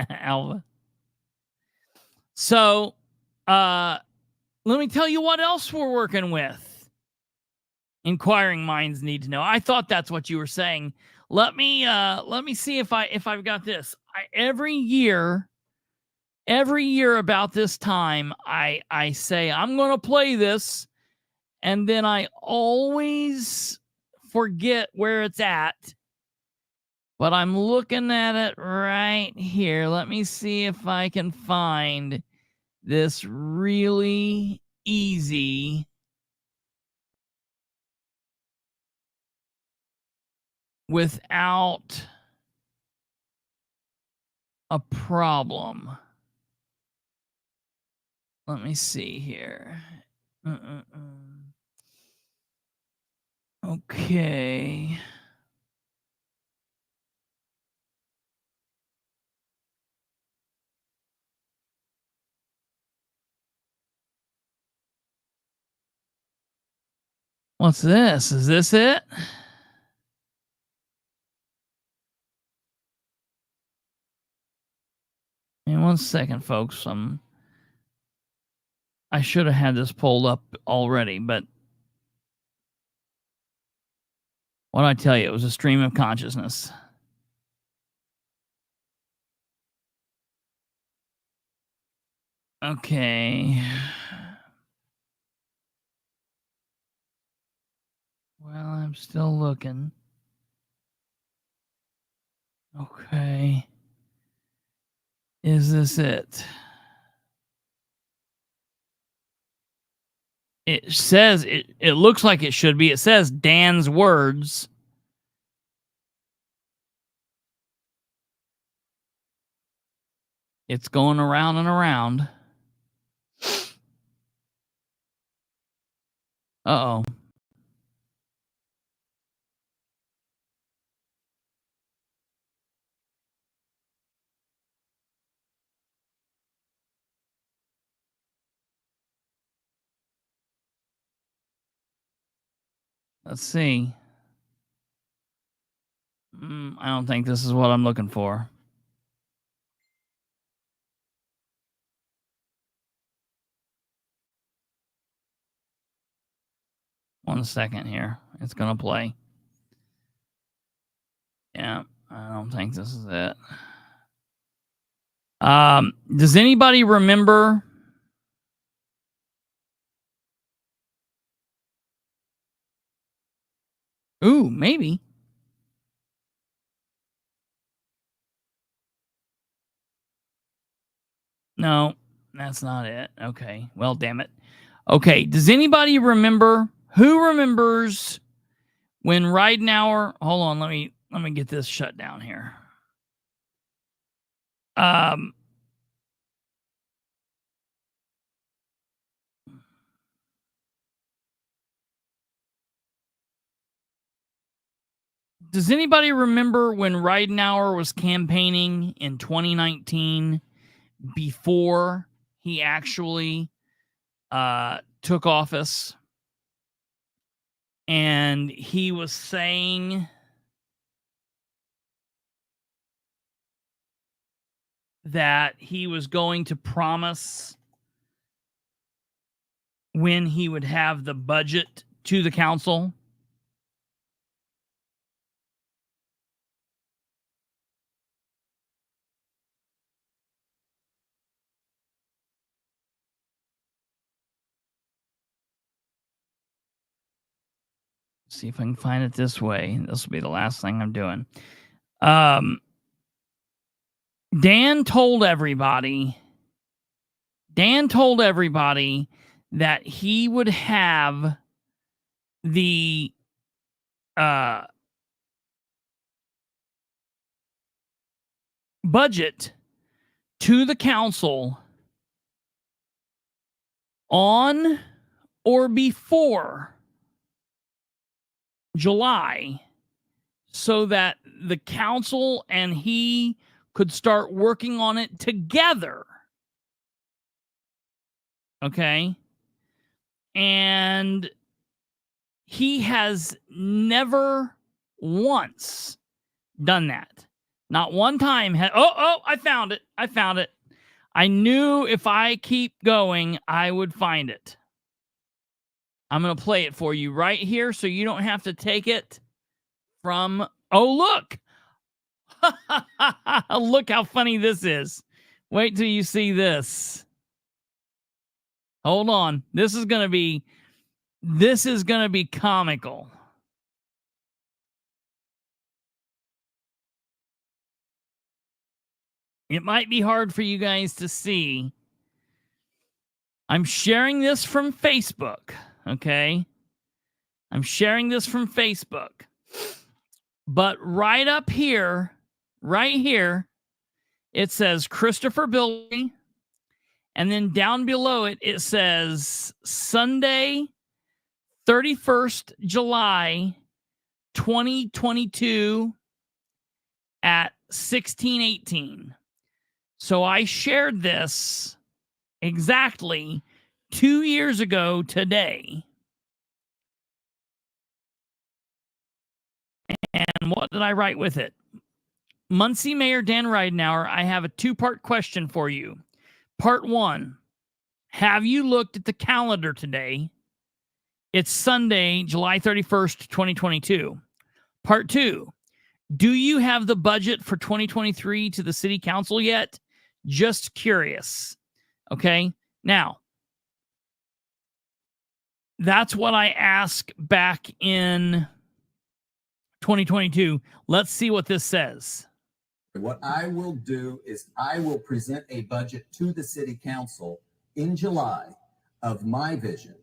Alva. So, let me tell you what else we're working with. Inquiring minds need to know. I thought that's what you were saying. Let me see if I've got this. Every year about this time, I say I'm going to play this, and then I always forget where it's at. But I'm looking at it right here. Let me see if I can find this really easy without a problem. Let me see here. Okay. What's this? Is this it? In 1 second, folks. I should have had this pulled up already, but what did I tell you? It was a stream of consciousness. Okay. Well, I'm still looking. Okay. Is this it? It says, it looks like it should be. It says Dan's words. It's going around and around. Uh-oh. Let's see. I don't think this is what I'm looking for. One second here. It's going to play. Yeah, I don't think this is it. Does anybody remember? Ooh, maybe. No, that's not it. Okay. Well, damn it. Okay. Does anybody remember? Who remembers when Ridenhour? Hold on. Let me get this shut down here. Does anybody remember when Ridenhour was campaigning in 2019 before he actually took office? And he was saying that he was going to promise when he would have the budget to the council. See if I can find it this way. This will be the last thing I'm doing. Dan told everybody that he would have the budget to the council on or before July, so that the council and he could start working on it together. Okay. And he has never once done that. Not one time. I found it. I knew if I keep going, I would find it. I'm going to play it for you right here so you don't have to take it from... Oh, look. Look how funny this is. Wait till you see this. Hold on. This is going to be comical. It might be hard for you guys to see. I'm sharing this from Facebook, okay? I'm sharing this from Facebook. But right up here, right here, it says Christopher Billy. And then down below it, it says Sunday, 31st July, 2022 at 16:18. So I shared this exactly 2 years ago today. And what did I write with it? Muncie Mayor Dan Ridenhour, I have a two-part question for you. Part one, have you looked at the calendar today? It's Sunday, July 31st, 2022. Part two, do you have the budget for 2023 to the city council yet? Just curious. Okay. Now, that's what I asked back in 2022. Let's see what this says. What I will do is I will present a budget to the city council in July of my vision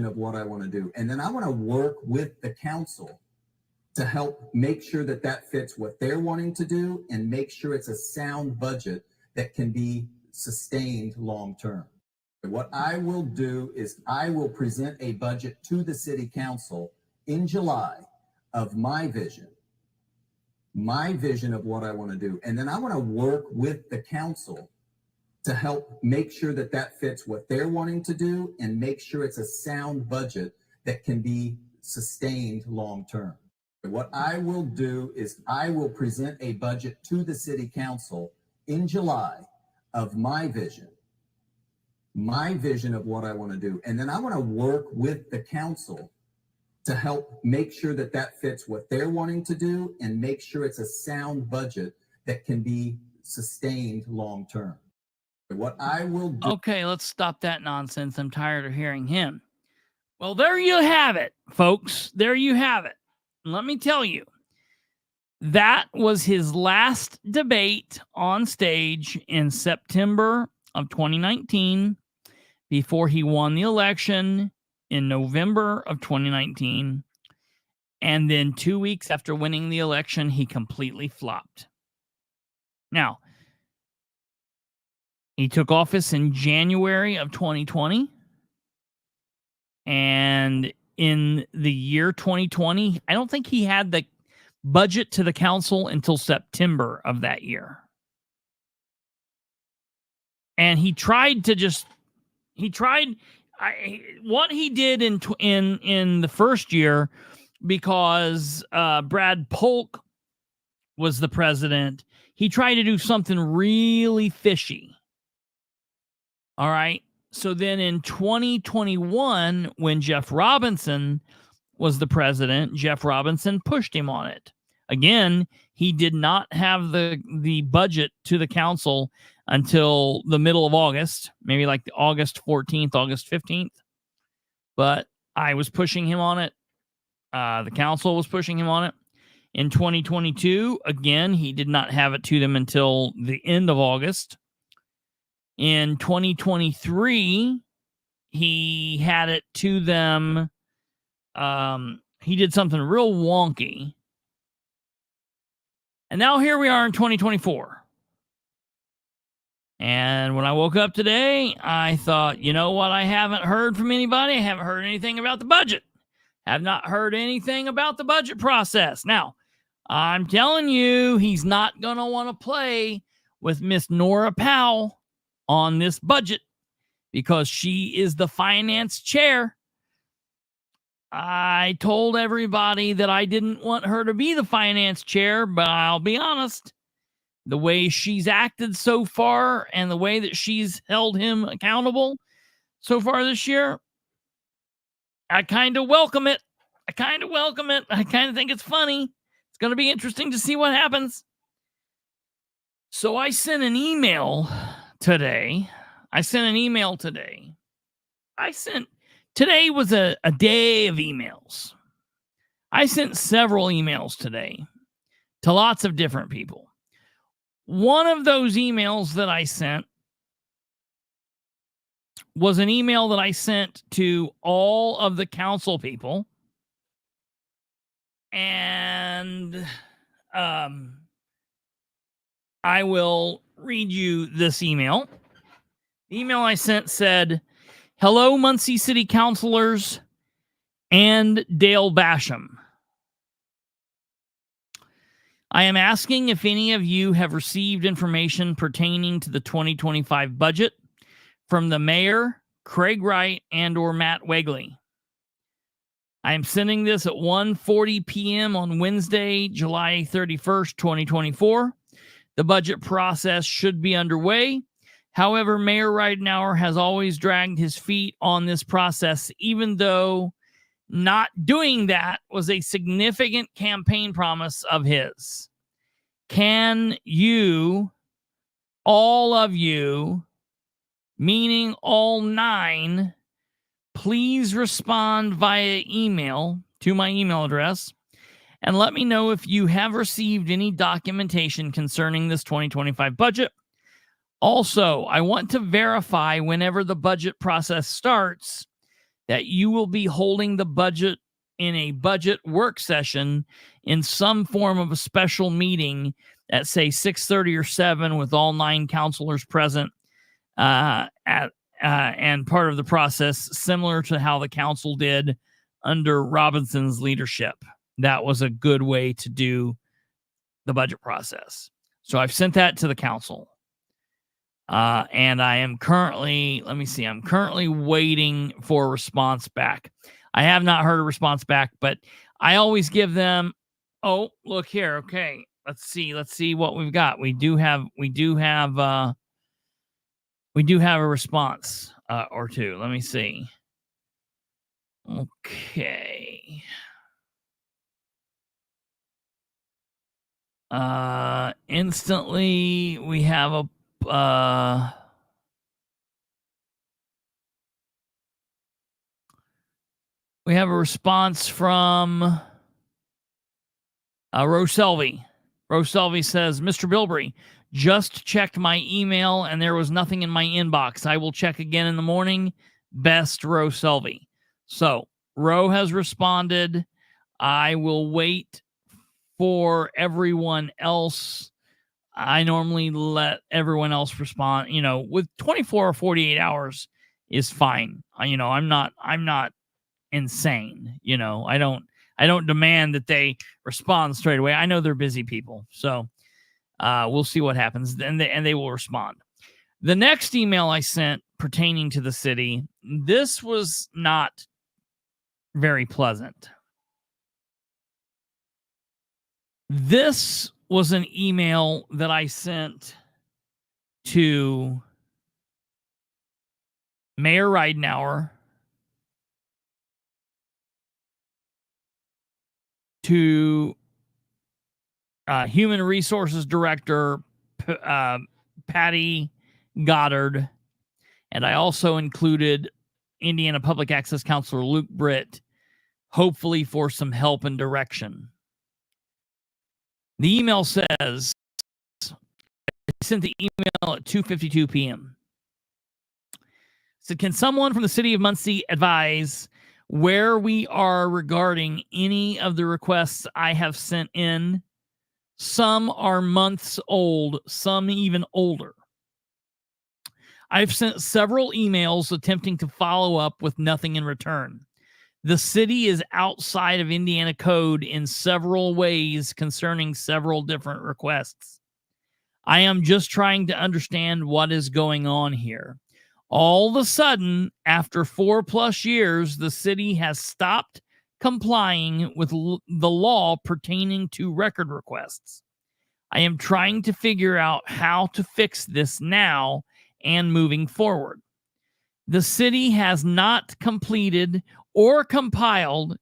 of what I want to do. And then I want to work with the council to help make sure that that fits what they're wanting to do and make sure it's a sound budget that can be sustained long term. What I will do is I will present a budget to the city council in July of my vision of what I want to do. And then I want to work with the council to help make sure that that fits what they're wanting to do and make sure it's a sound budget that can be sustained long term. What I will do is I will present a budget to the city council in July of my vision of what I want to do. And then I want to work with the council to help make sure that that fits what they're wanting to do and make sure it's a sound budget that can be sustained long term. What I will do. Okay, let's stop that nonsense. I'm tired of hearing him. Well, there you have it, folks. There you have it. Let me tell you, that was his last debate on stage in September of 2019 before he won the election in November of 2019. And then 2 weeks after winning the election, he completely flopped. Now, he took office in January of 2020. And in the year 2020, I don't think he had the budget to the council until September of that year. And he tried what he did in the first year, because Brad Polk was the president. He tried to do something really fishy. All right. So then in 2021, when Jeff Robinson was the president, Jeff Robinson pushed him on it. Again, he did not have the budget to the council until the middle of August, maybe like August 14th, August 15th. But I was pushing him on it. The council was pushing him on it. In 2022, again, he did not have it to them until the end of August. In 2023, he had it to them. He did something real wonky. And now here we are in 2024. And when I woke up today, I thought, you know what? I haven't heard from anybody. I haven't heard anything about the budget. Have not heard anything about the budget process. Now, I'm telling you, he's not going to want to play with Miss Nora Powell on this budget, because she is the finance chair. I told everybody that I didn't want her to be the finance chair, but I'll be honest, the way she's acted so far and the way that she's held him accountable so far this year, I kind of welcome it. I kind of think it's funny. It's going to be interesting to see what happens. So I sent an email today. Today was a day of emails. I sent several emails today to lots of different people. One of those emails that I sent was an email that I sent to all of the council people. And I will read you this email. The email I sent said, "Hello, Muncie City Councilors and Dale Basham. I am asking if any of you have received information pertaining to the 2025 budget from the mayor, Craig Wright, and or Matt Wegley. I am sending this at 1:40 p.m. on Wednesday, July 31st, 2024. The budget process should be underway. However, Mayor Ridenhour has always dragged his feet on this process, even though not doing that was a significant campaign promise of his. Can you, all of you, meaning all 9, please respond via email to my email address and let me know if you have received any documentation concerning this 2025 budget. Also, I want to verify whenever the budget process starts that you will be holding the budget in a budget work session in some form of a special meeting at, say, 6:30 or 7 with all 9 counselors present and part of the process, similar to how the council did under Robinson's leadership. That was a good way to do the budget process. So I've sent that to the council. And I am currently, I'm currently waiting for a response back. I have not heard a response back, but I always give them Oh, look here. Okay. Let's see what we've got. We do have a response or two. Let me see. Okay. Instantly we have a response from Rose Selvey. Rose Selvey says, Mr. Bilbrey, just checked my email and there was nothing in my inbox. I will check again in the morning. Best, Rose Selvey. So Ro has responded. I will wait for everyone else. I normally let everyone else respond, with 24 or 48 hours is fine. I'm not insane. I don't demand that they respond straight away. I know they're busy people. So we'll see what happens. And they will respond. The next email I sent pertaining to the city, this was not very pleasant. This was an email that I sent to Mayor Ridenour, to Human Resources Director Patty Goddard, and I also included Indiana Public Access Counselor Luke Britt, hopefully for some help and direction. The email says, I sent the email at 2:52 p.m. So can someone from the city of Muncie advise where we are regarding any of the requests I have sent in? Some are months old, some even older. I've sent several emails attempting to follow up with nothing in return. The city is outside of Indiana code in several ways concerning several different requests. I am just trying to understand what is going on here. All of a sudden, after 4+ years, the city has stopped complying with the law pertaining to record requests. I am trying to figure out how to fix this now and moving forward. The city has not completed or complied.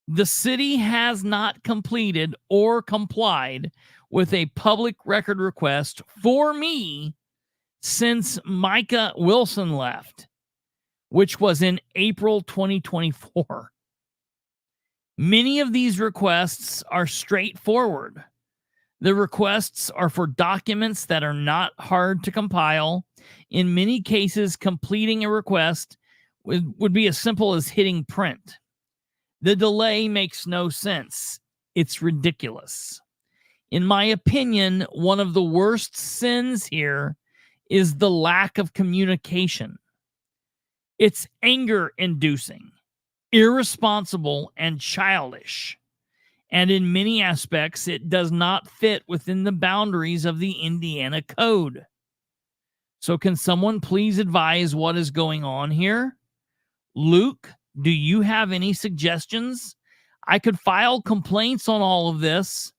The city has not completed or complied with a public record request for me since Micah Wilson left, which was in April 2024. Many of these requests are straightforward. The requests are for documents that are not hard to compile. In many cases, completing a request would be as simple as hitting print. The delay makes no sense. It's ridiculous. In my opinion, one of the worst sins here is the lack of communication. It's anger-inducing, irresponsible, and childish. And in many aspects, it does not fit within the boundaries of the Indiana Code. So can someone please advise what is going on here? Luke, do you have any suggestions? I could file complaints on all of this,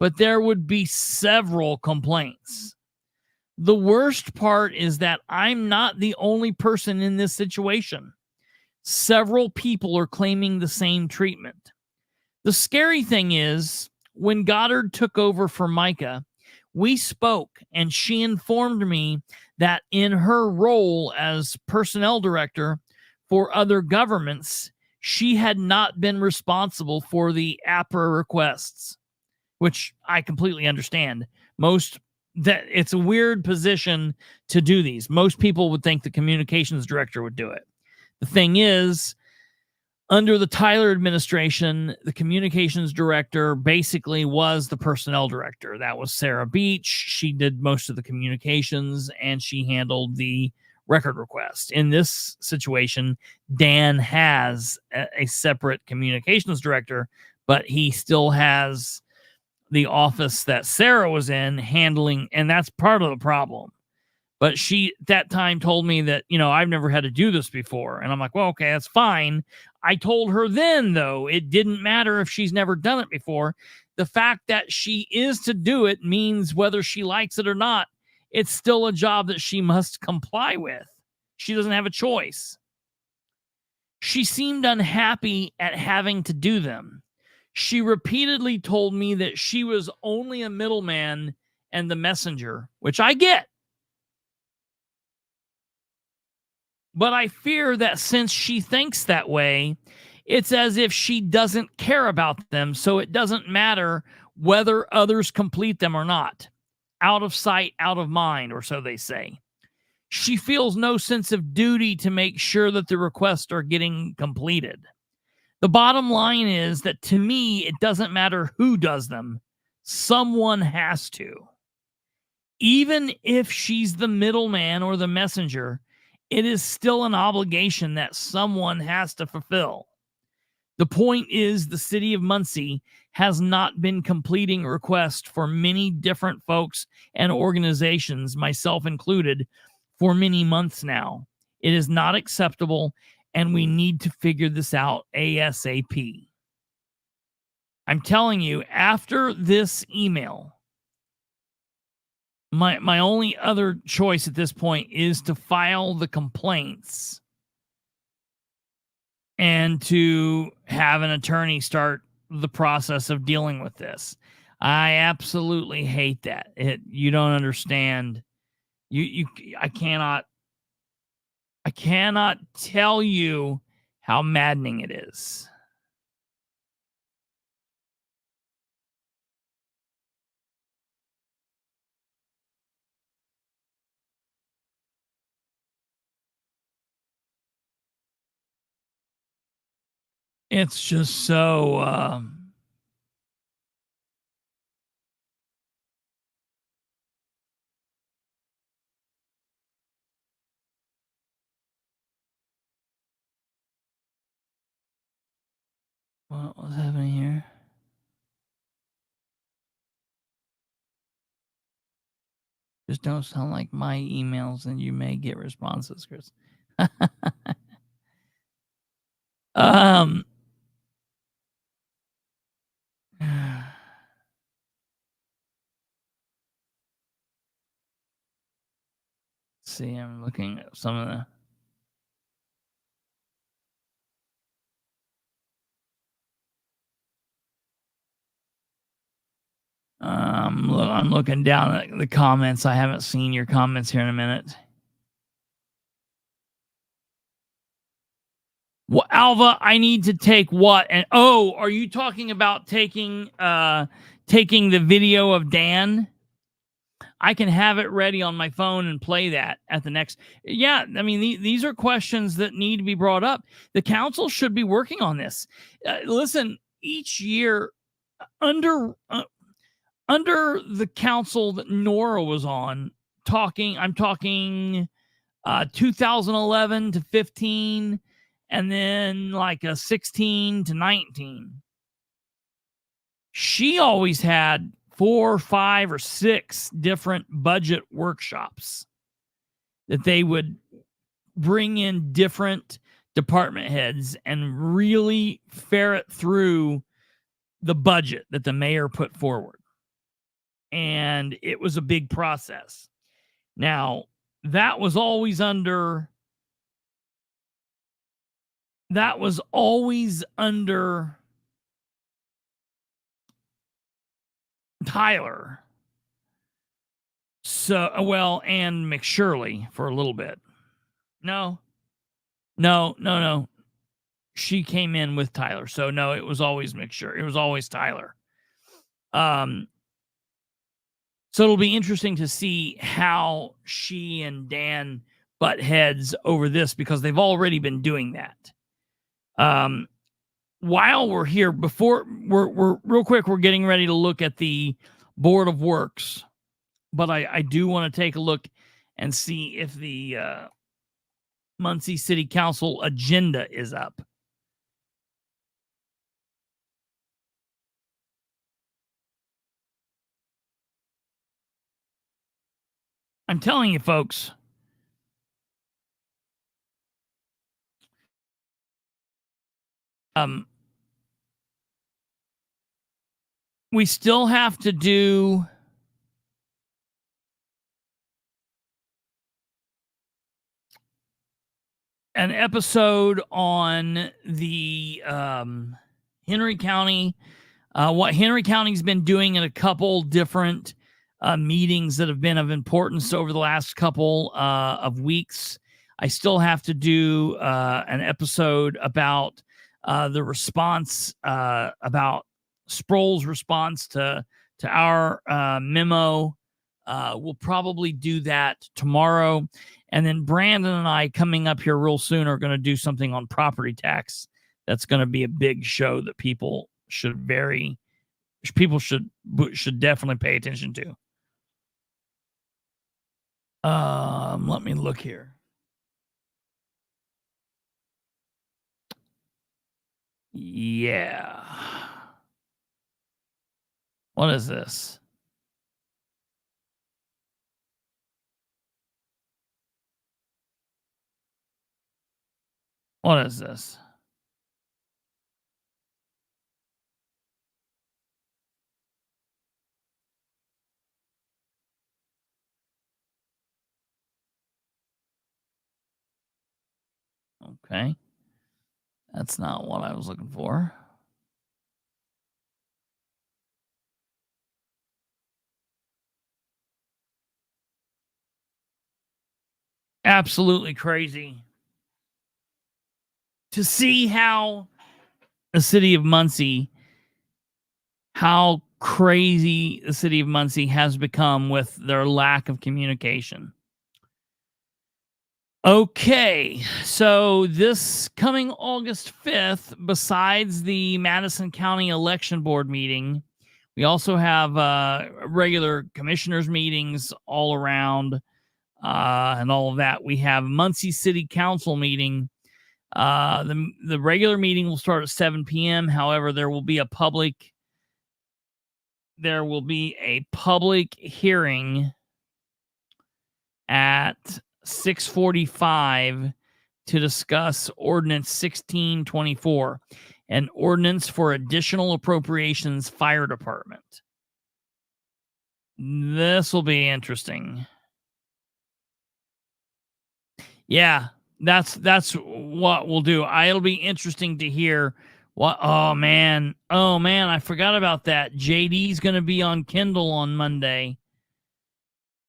but there would be several complaints. The worst part is that I'm not the only person in this situation. Several people are claiming the same treatment. The scary thing is, when Goddard took over for Micah, we spoke and she informed me that in her role as personnel director for other governments, she had not been responsible for the APRA requests, which I completely understand. That it's a weird position to do these. Most people would think the communications director would do it. The thing is, under the Tyler administration, the communications director basically was the personnel director. That was Sarah Beach. She did most of the communications and she handled the record request. In this situation, Dan has a separate communications director, but he still has the office that Sarah was in handling, and that's part of the problem. But she at that time told me that, I've never had to do this before. And I'm like, well, okay, that's fine. I told her then, though, it didn't matter if she's never done it before. The fact that she is to do it means whether she likes it or not, it's still a job that she must comply with. She doesn't have a choice. She seemed unhappy at having to do them. She repeatedly told me that she was only a middleman and the messenger, which I get. But I fear that since she thinks that way, it's as if she doesn't care about them, so it doesn't matter whether others complete them or not. Out of sight, out of mind, or so they say. She feels no sense of duty to make sure that the requests are getting completed. The bottom line is that to me, it doesn't matter who does them. Someone has to. Even if she's the middleman or the messenger, it is still an obligation that someone has to fulfill. The point is, the city of Muncie has not been completing requests for many different folks and organizations, myself included, for many months now. It is not acceptable, and we need to figure this out ASAP. I'm telling you, after this email, my only other choice at this point is to file the complaints and to have an attorney start the process of dealing with this. I absolutely hate that. You don't understand. I cannot tell you how maddening it is. It's just so what was happening here? Just don't sound like my emails and you may get responses, Chris. See, I'm looking at some of the I'm looking down at the comments. I haven't seen your comments here in a minute. Well, Alva, I need to take what? And are you talking about taking the video of Dan? I can have it ready on my phone and play that at the next. Yeah, I mean, these are questions that need to be brought up. The council should be working on this. Listen, each year under the council that Nora was on, I'm talking 2011 to 15, and then like a 16 to 19. She always had 4, 5, or 6 different budget workshops that they would bring in different department heads and really ferret through the budget that the mayor put forward. And it was a big process. Now, that was always under Tyler. So, and McShirley for a little bit. No. She came in with Tyler. So no, it was always McShirley. It was always Tyler. So it'll be interesting to see how she and Dan butt heads over this, because they've already been doing that. While we're here, before we're real quick, we're getting ready to look at the Board of Works, but I do want to take a look and see if the Muncie City Council agenda is up. I'm telling you, folks. We still have to do an episode on the Henry County, what Henry County's been doing in a couple different meetings that have been of importance over the last couple of weeks. I still have to do an episode about the response, about Sproul's response to our memo. We'll probably do that tomorrow. And then Brandon and I, coming up here real soon, are going to do something on property tax. That's going to be a big show that people should definitely pay attention to. Let me look here. Yeah. What is this? What is this? Okay. That's not what I was looking for. Absolutely crazy to see how the city of Muncie, how crazy the city of Muncie has become with their lack of communication. Okay, so this coming August 5th, besides the Madison County Election Board meeting, we also have regular commissioners meetings all around and all of that. We have Muncie City Council meeting. The regular meeting will start at 7 p.m. However, there will be a public hearing at 6:45 to discuss Ordinance 1624, an ordinance for additional appropriations fire department. This will be interesting. Yeah, that's what we'll do. It'll be interesting to hear what. Oh man, I forgot about that. JD's going to be on Kindle on Monday.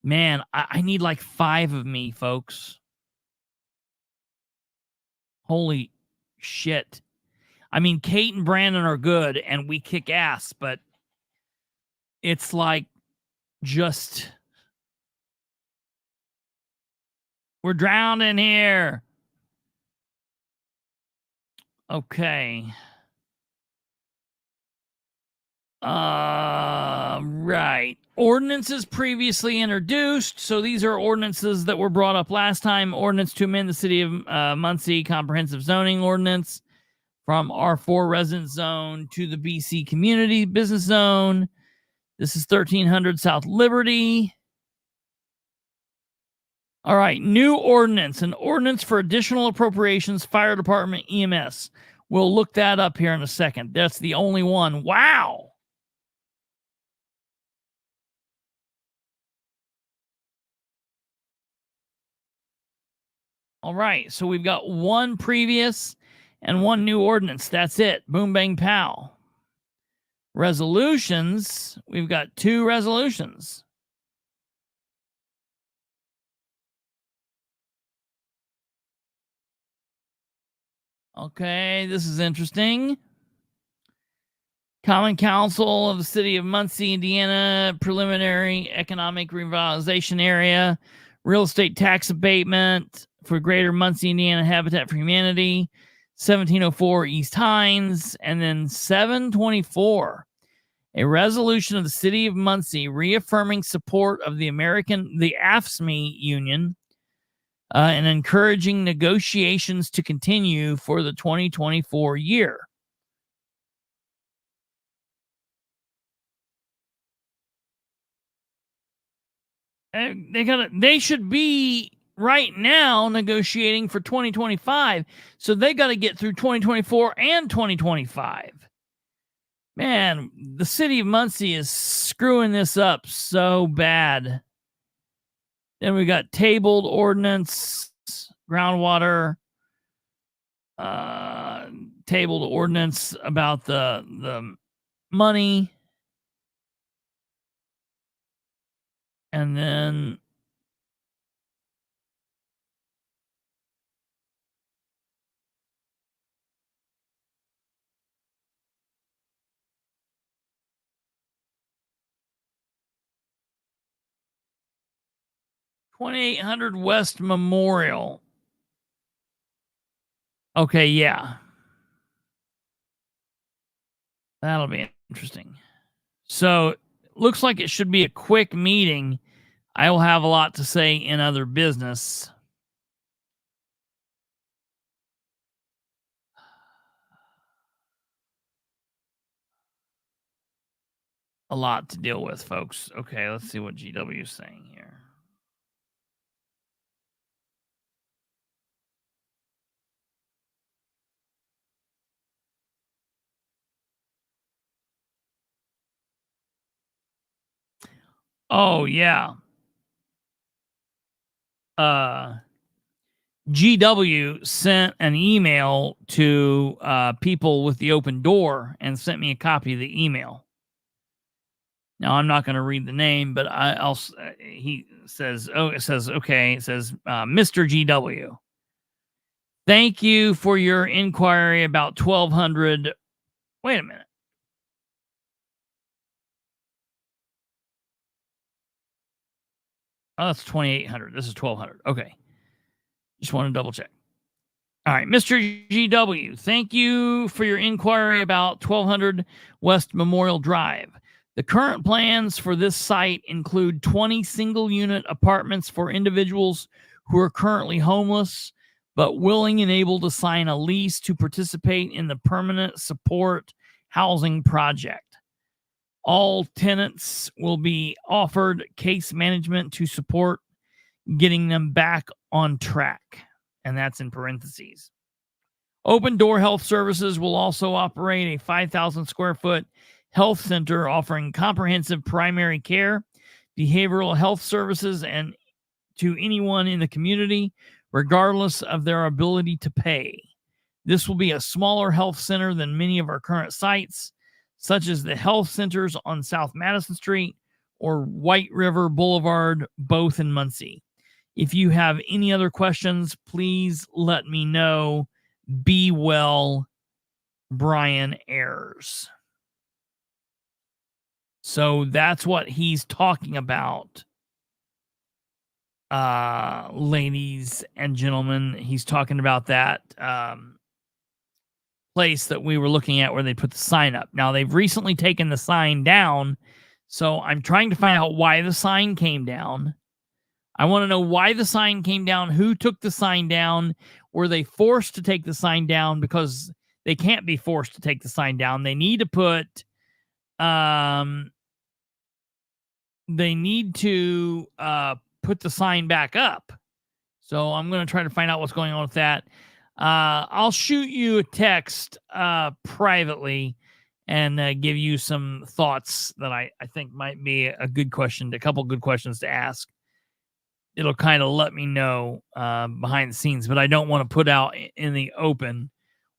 Man, I need like 5 of me, folks. Holy shit. I mean, Kate and Brandon are good and we kick ass, but it's like just, we're drowning here. Okay. Right. Ordinances previously introduced. So these are ordinances that were brought up last time. Ordinance to amend the City of Muncie Comprehensive Zoning Ordinance from R4 Residence Zone to the BC Community Business Zone. This is 1300 South Liberty. All right. New ordinance. An ordinance for additional appropriations, fire department, EMS. We'll look that up here in a second. That's the only one. Wow. All right, so we've got one previous and one new ordinance. That's it. Boom, bang, pow. Resolutions. We've got 2 resolutions. Okay, this is interesting. Common Council of the City of Muncie, Indiana, Preliminary Economic Revitalization Area, Real Estate Tax Abatement for Greater Muncie, Indiana Habitat for Humanity, 1704 East Hines, and then 724, a resolution of the City of Muncie reaffirming support of the AFSCME Union and encouraging negotiations to continue for the 2024 year. They should be right now negotiating for 2025. So they got to get through 2024 and 2025. Man, the city of Muncie is screwing this up so bad. Then we got tabled ordinance, groundwater, tabled ordinance about the money. And then $2,800 West Memorial. Okay, yeah. That'll be interesting. So, looks like it should be a quick meeting. I will have a lot to say in other business. A lot to deal with, folks. Okay, let's see what GW is saying here. Oh, yeah. GW sent an email to people with the open door and sent me a copy of the email. Now, I'm not going to read the name, but he says, okay, it says, Mr. GW, thank you for your inquiry about 1,200. Wait a minute. Oh, that's 2,800. This is 1,200. Okay. Just want to double check. All right. Mr. GW, thank you for your inquiry about 1,200 West Memorial Drive. The current plans for this site include 20 single-unit apartments for individuals who are currently homeless, but willing and able to sign a lease to participate in the permanent support housing project. All tenants will be offered case management to support getting them back on track. And that's in parentheses. Open Door Health Services will also operate a 5,000 square foot health center offering comprehensive primary care, behavioral health services, and to anyone in the community, regardless of their ability to pay. This will be a smaller health center than many of our current sites, such as the health centers on South Madison Street or White River Boulevard, both in Muncie. If you have any other questions, please let me know. Be well, Brian Ayers. So that's what he's talking about, ladies and gentlemen. He's talking about that place that we were looking at where they put the sign up. Now, they've recently taken the sign down, so I'm trying to find out why the sign came down. I want to know why the sign came down, who took the sign down. Were they forced to take the sign down? Because they can't be forced to take the sign down. They need to put the sign back up. So I'm going to try to find out what's going on with that. I'll shoot you a text privately and give you some thoughts that I think might be a couple good questions to ask. It'll kind of let me know behind the scenes, but I don't want to put out in the open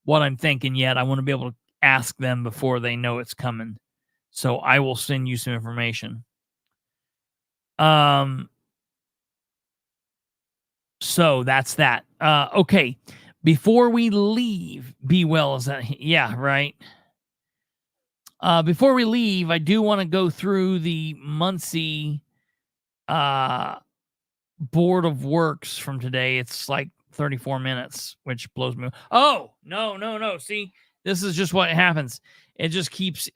what I'm thinking yet. I want to be able to ask them before they know it's coming. So I will send you some information. So that's that. Okay. Before we leave, be well, is that, yeah, right. Before we leave, I do want to go through the Muncie Board of Works from today. It's like 34 minutes, which blows me. Oh, no. See, this is just what happens. It just keeps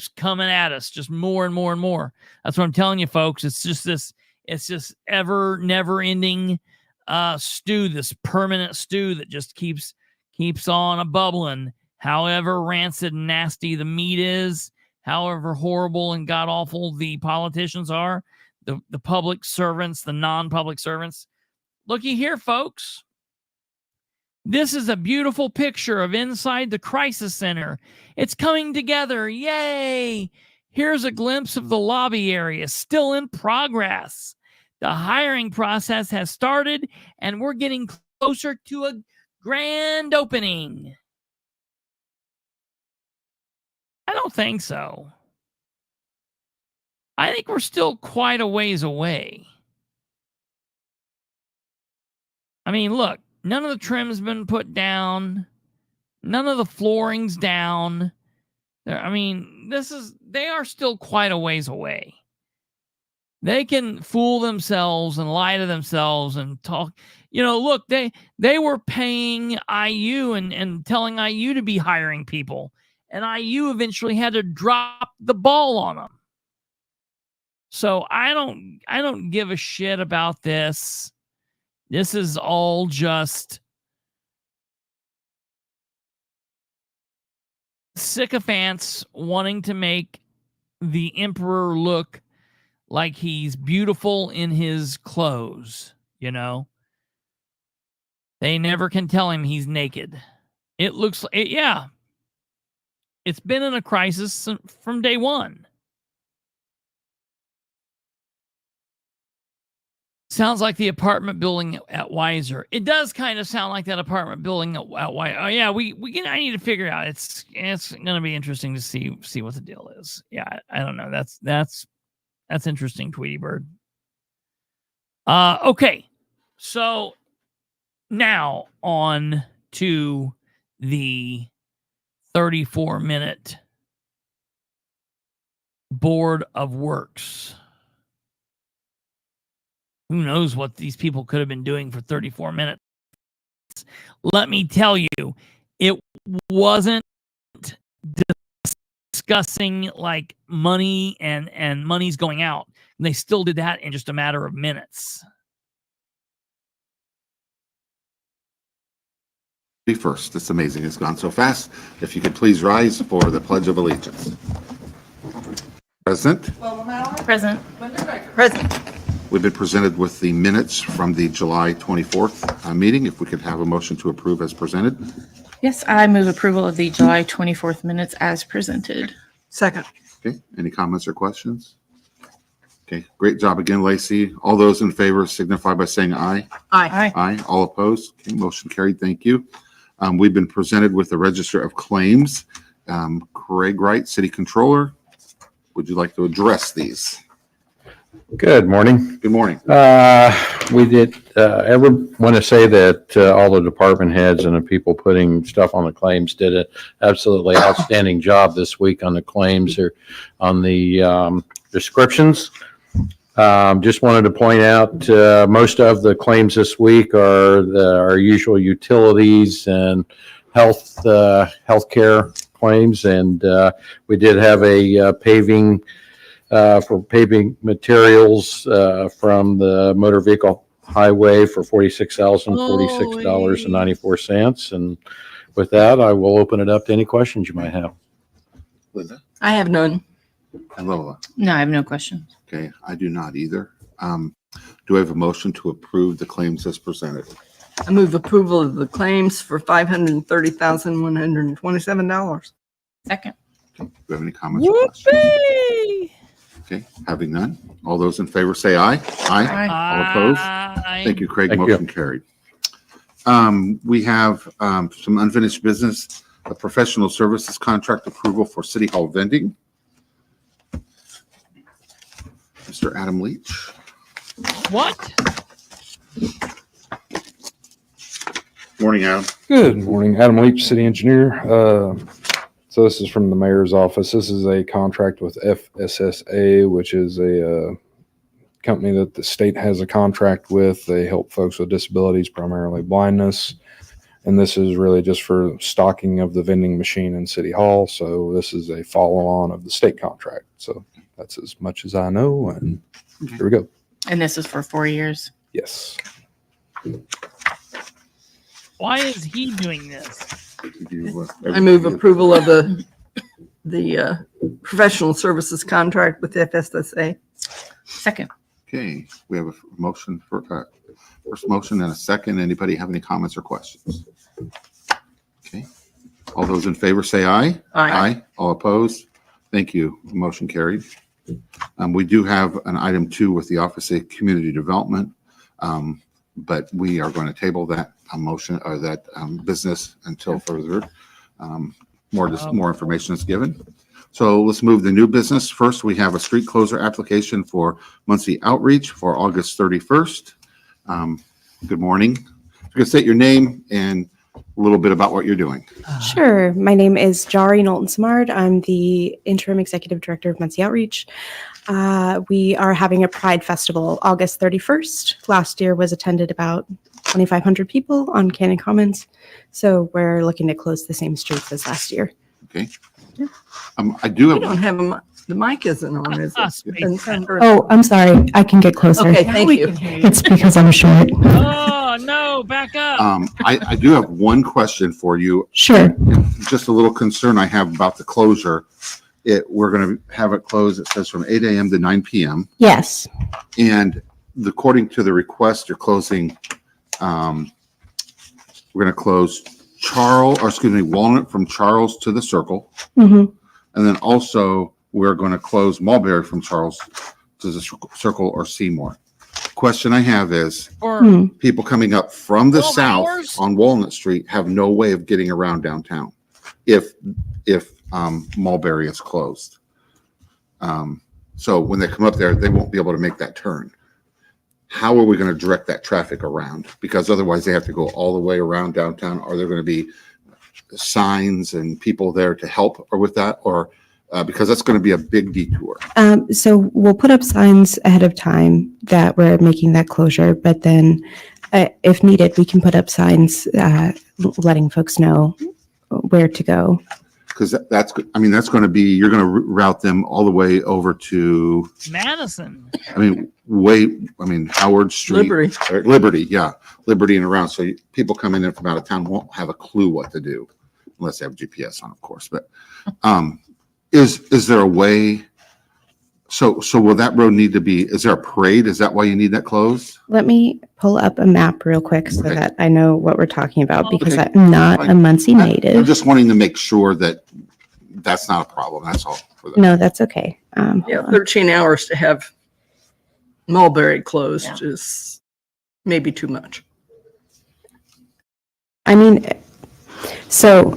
coming at us, just more and more and more. That's what I'm telling you, folks. It's just ever never ending stew, this permanent stew that just keeps on a bubbling. However rancid and nasty the meat is, however horrible and god awful the politicians are, the public servants, the non-public servants. Looky here, folks. This is a beautiful picture of inside the crisis center. It's coming together. Yay! Here's a glimpse of the lobby area, still in progress. The hiring process has started, and we're getting closer to a grand opening. I don't think so. I think we're still quite a ways away. I mean, look, none of the trim's been put down. None of the flooring's down. I mean, they are still quite a ways away. They can fool themselves and lie to themselves and talk. You know, look, they were paying IU and telling IU to be hiring people. And IU eventually had to drop the ball on them. So I don't give a shit about this. This is all just sycophants wanting to make the emperor look like he's beautiful in his clothes, you know? They never can tell him he's naked. It looks like, yeah. It's been in a crisis from day one. Sounds like the apartment building at Weiser. It does kind of sound like that apartment building at Weiser. Oh yeah, I need to figure out. It's going to be interesting to see what the deal is. Yeah, I don't know. That's interesting, Tweety Bird. Okay, so now on to the 34-minute Board of Works. Who knows what these people could have been doing for 34 minutes? Let me tell you, it wasn't discussing like money and money's going out. And they still did that in just a matter of minutes. First, it's amazing. It's gone so fast. If you could please rise for the Pledge of Allegiance. Present. Present. Present. We've been presented with the minutes from the July 24th meeting. If we could have a motion to approve as presented. Yes, I move approval of the July 24th minutes as presented. Second. Okay, any comments or questions? Okay, great job again, Lacey. All those in favor signify by saying aye. Aye. Aye. All opposed? Okay, motion carried. Thank you. We've been presented with the Register of Claims. Craig Wright, City Controller, would you like to address these? Good morning. Good morning. We did ever want to say that all the department heads and the people putting stuff on the claims did an absolutely outstanding job this week on the claims or on the descriptions. Just wanted to point out most of the claims this week are our usual utilities and healthcare claims, and we did have a paving for paving materials from the motor vehicle highway for $46,046.94. And with that, I will open it up to any questions you might have. Linda I have none. and Lola. No, I have no questions. Okay, I do not either. Do I have a motion to approve the claims as presented? I move approval of the claims for $530,127. Second. Okay, do you have any comments or questions? Whoopee! Okay, having none. All those in favor say aye. Aye. All opposed? Thank you, Craig. Thank you. Motion carried. We have some unfinished business, a professional services contract approval for City Hall vending. Mr. Adam Leach. What? Morning, Adam. Good morning, Adam Leach, City Engineer. So this is from the Mayor's Office. This is a contract with FSSA, which is a company that the state has a contract with. They help folks with disabilities, primarily blindness. And this is really just for stocking of the vending machine in City Hall. So this is a follow-on of the state contract. So that's as much as I know. And here we go. And this is for 4 years. Yes. Why is he doing this? I move approval of the professional services contract with FSSA. Second. Okay, we have a motion for first motion and a second. Anybody have any comments or questions? Okay, all those in favor say aye. Aye. All opposed? Thank you. Motion carried. We do have an item 2 with the Office of Community Development, but we are going to table that motion or that business until further more information is given. So let's move the new business. First, we have a street closure application for Muncie Outreach for August 31st. Good morning. You can state your name and a little bit about what you're doing. Sure. My name is Jari Knowlton-Smard. I'm the interim executive director of Muncie Outreach. We are having a Pride Festival August 31st. Last year was attended about 2,500 people on Cannon Commons. So we're looking to close the same streets as last year. Okay. I do We have. don't have the mic isn't on, is it? Oh, I'm sorry. I can get closer. Okay, thank you. It's because I'm short. Oh, no, back up. I do have one question for you. Sure. Just a little concern I have about the closure. We're going to have it closed, it says from 8 a.m. to 9 p.m. Yes. And according to the request, you're closing, we're going to close Walnut from Charles to the Circle. Mm-hmm. And then also we're going to close Mulberry from Charles to the Circle or Seymour. Question I have is, people coming up from the 12 south hours? on Walnut Street have no way of getting around downtown if Mulberry is closed. So when they come up there, they won't be able to make that turn. How are we going to direct that traffic around? Because otherwise they have to go all the way around downtown. Are there going to be signs and people there to help or with that? Or because that's going to be a big detour. So we'll put up signs ahead of time that we're making that closure, but then if needed, we can put up signs letting folks know where to go. Because that's going to be, you're going to route them all the way over to Madison. Howard Street. Liberty. Liberty and around. So people coming in from out of town won't have a clue what to do unless they have GPS on, of course. But is there a way? So will that road need to be, is there a parade? Is that why you need that closed? Let me pull up a map real quick so Okay. that I know what we're talking about because Okay. I'm not a Muncie I'm native. just wanting to make sure that that's not a problem. That's all. For that. No, that's okay. Yeah, Hold on. 13 hours to have Mulberry closed is maybe too much. I mean, so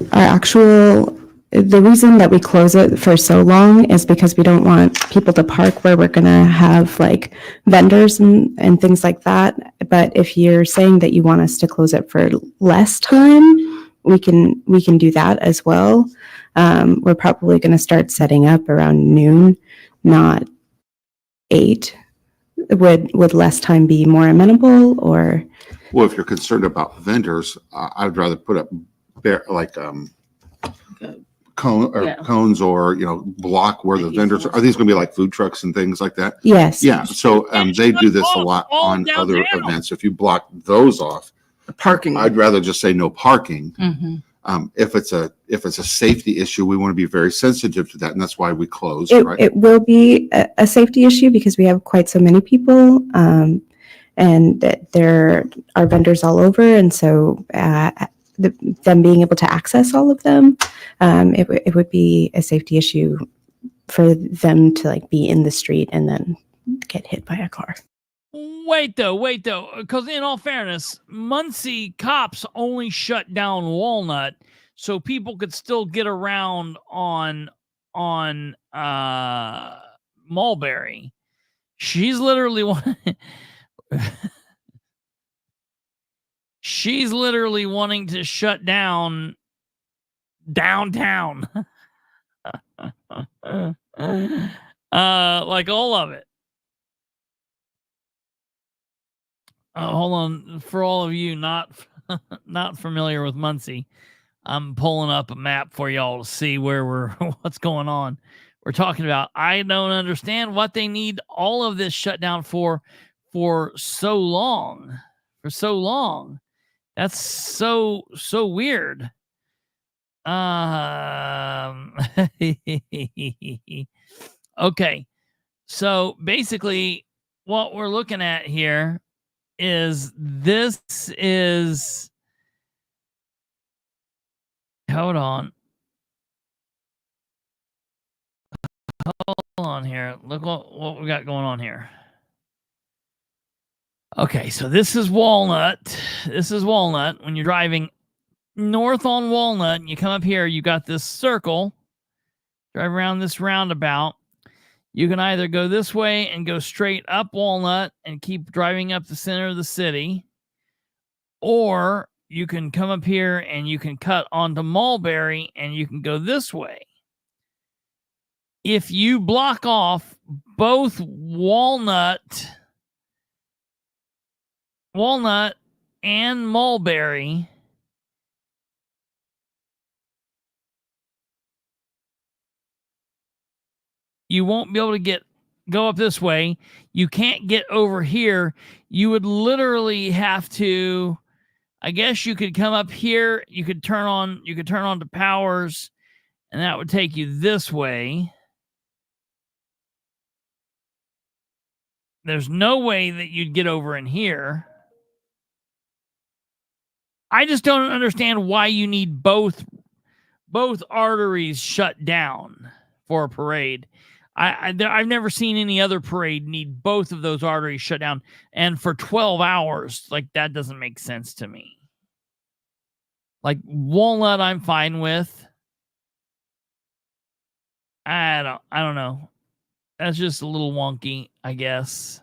the reason that we close it for so long is because we don't want people to park where we're going to have like vendors and things like that. But if you're saying that you want us to close it for less time, we can do that as well. We're probably going to start setting up around noon, not 8. Would less time be more amenable or? Well, if you're concerned about vendors, I'd rather put up cones or block where the vendors are. Are these going to be like food trucks and things like that? Yes. Yeah. So they do this a lot on other events. If you block those off, The parking. I'd rather just say no parking. Mm-hmm. If it's a safety issue, we want to be very sensitive to that, and that's why we close. Right? It will be a safety issue because we have quite so many people, and that there are vendors all over, and so them being able to access all of them, it would be a safety issue for them to be in the street and then get hit by a car. Wait though, because in all fairness, Muncie cops only shut down Walnut, so people could still get around on Mulberry. She's literally wanting to shut down downtown, like all of it. Hold on, for all of you not familiar with Muncie, I'm pulling up a map for y'all to see what's going on. We're talking about. I don't understand what they need all of this shut down for so long. That's so weird. Okay, so basically, what we're looking at here is hold on. Hold on here. Look what we got going on here. Okay, so this is Walnut. This is Walnut. When you're driving north on Walnut and you come up here, you got this circle. Drive around this roundabout. You can either go this way and go straight up Walnut and keep driving up the center of the city, or you can come up here and you can cut onto Mulberry and you can go this way. If you block off both Walnut and Mulberry, you won't be able to go up this way. You can't get over here. You would literally have to, I guess you could come up here, you could turn on to Powers, and that would take you this way. There's no way that you'd get over in here. I just don't understand why you need both arteries shut down for a parade. I've never seen any other parade need both of those arteries shut down, and for 12 hours. Like, that doesn't make sense to me. Like, Walnut, I'm fine with. I don't know. That's just a little wonky, I guess.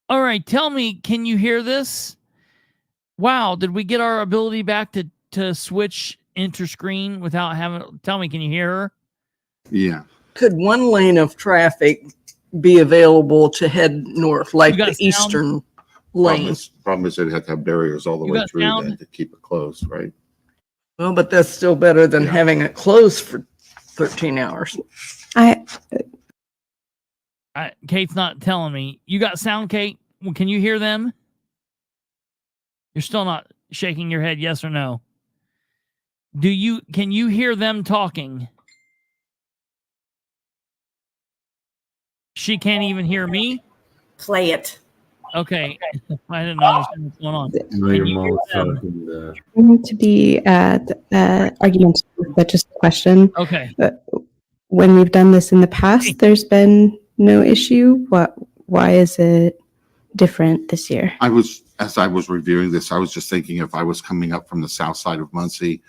All right, tell me, can you hear this? Wow, did we get our ability back to switch interscreen without having... Tell me, can you hear her? Yeah. Could one lane of traffic be available to head north, like the sound? eastern lane? Problem is they'd have to have barriers all the You way got through sound? then to keep it closed, right? Well, but that's still better than Yeah. having it closed for 13 hours. Kate's not telling me. You got sound, Kate? Well, can you hear them? You're still not shaking your head, yes or no? Can you hear them talking? She can't even hear me? Play it. Okay. I didn't understand what's going on. Your Can you hear mom's them? talking, Going to be arguments, but just a question. Okay. When we've done this in the past, there's been no issue. Why is it different this year? As I was reviewing this, I was just thinking if I was coming up from the south side of Muncie,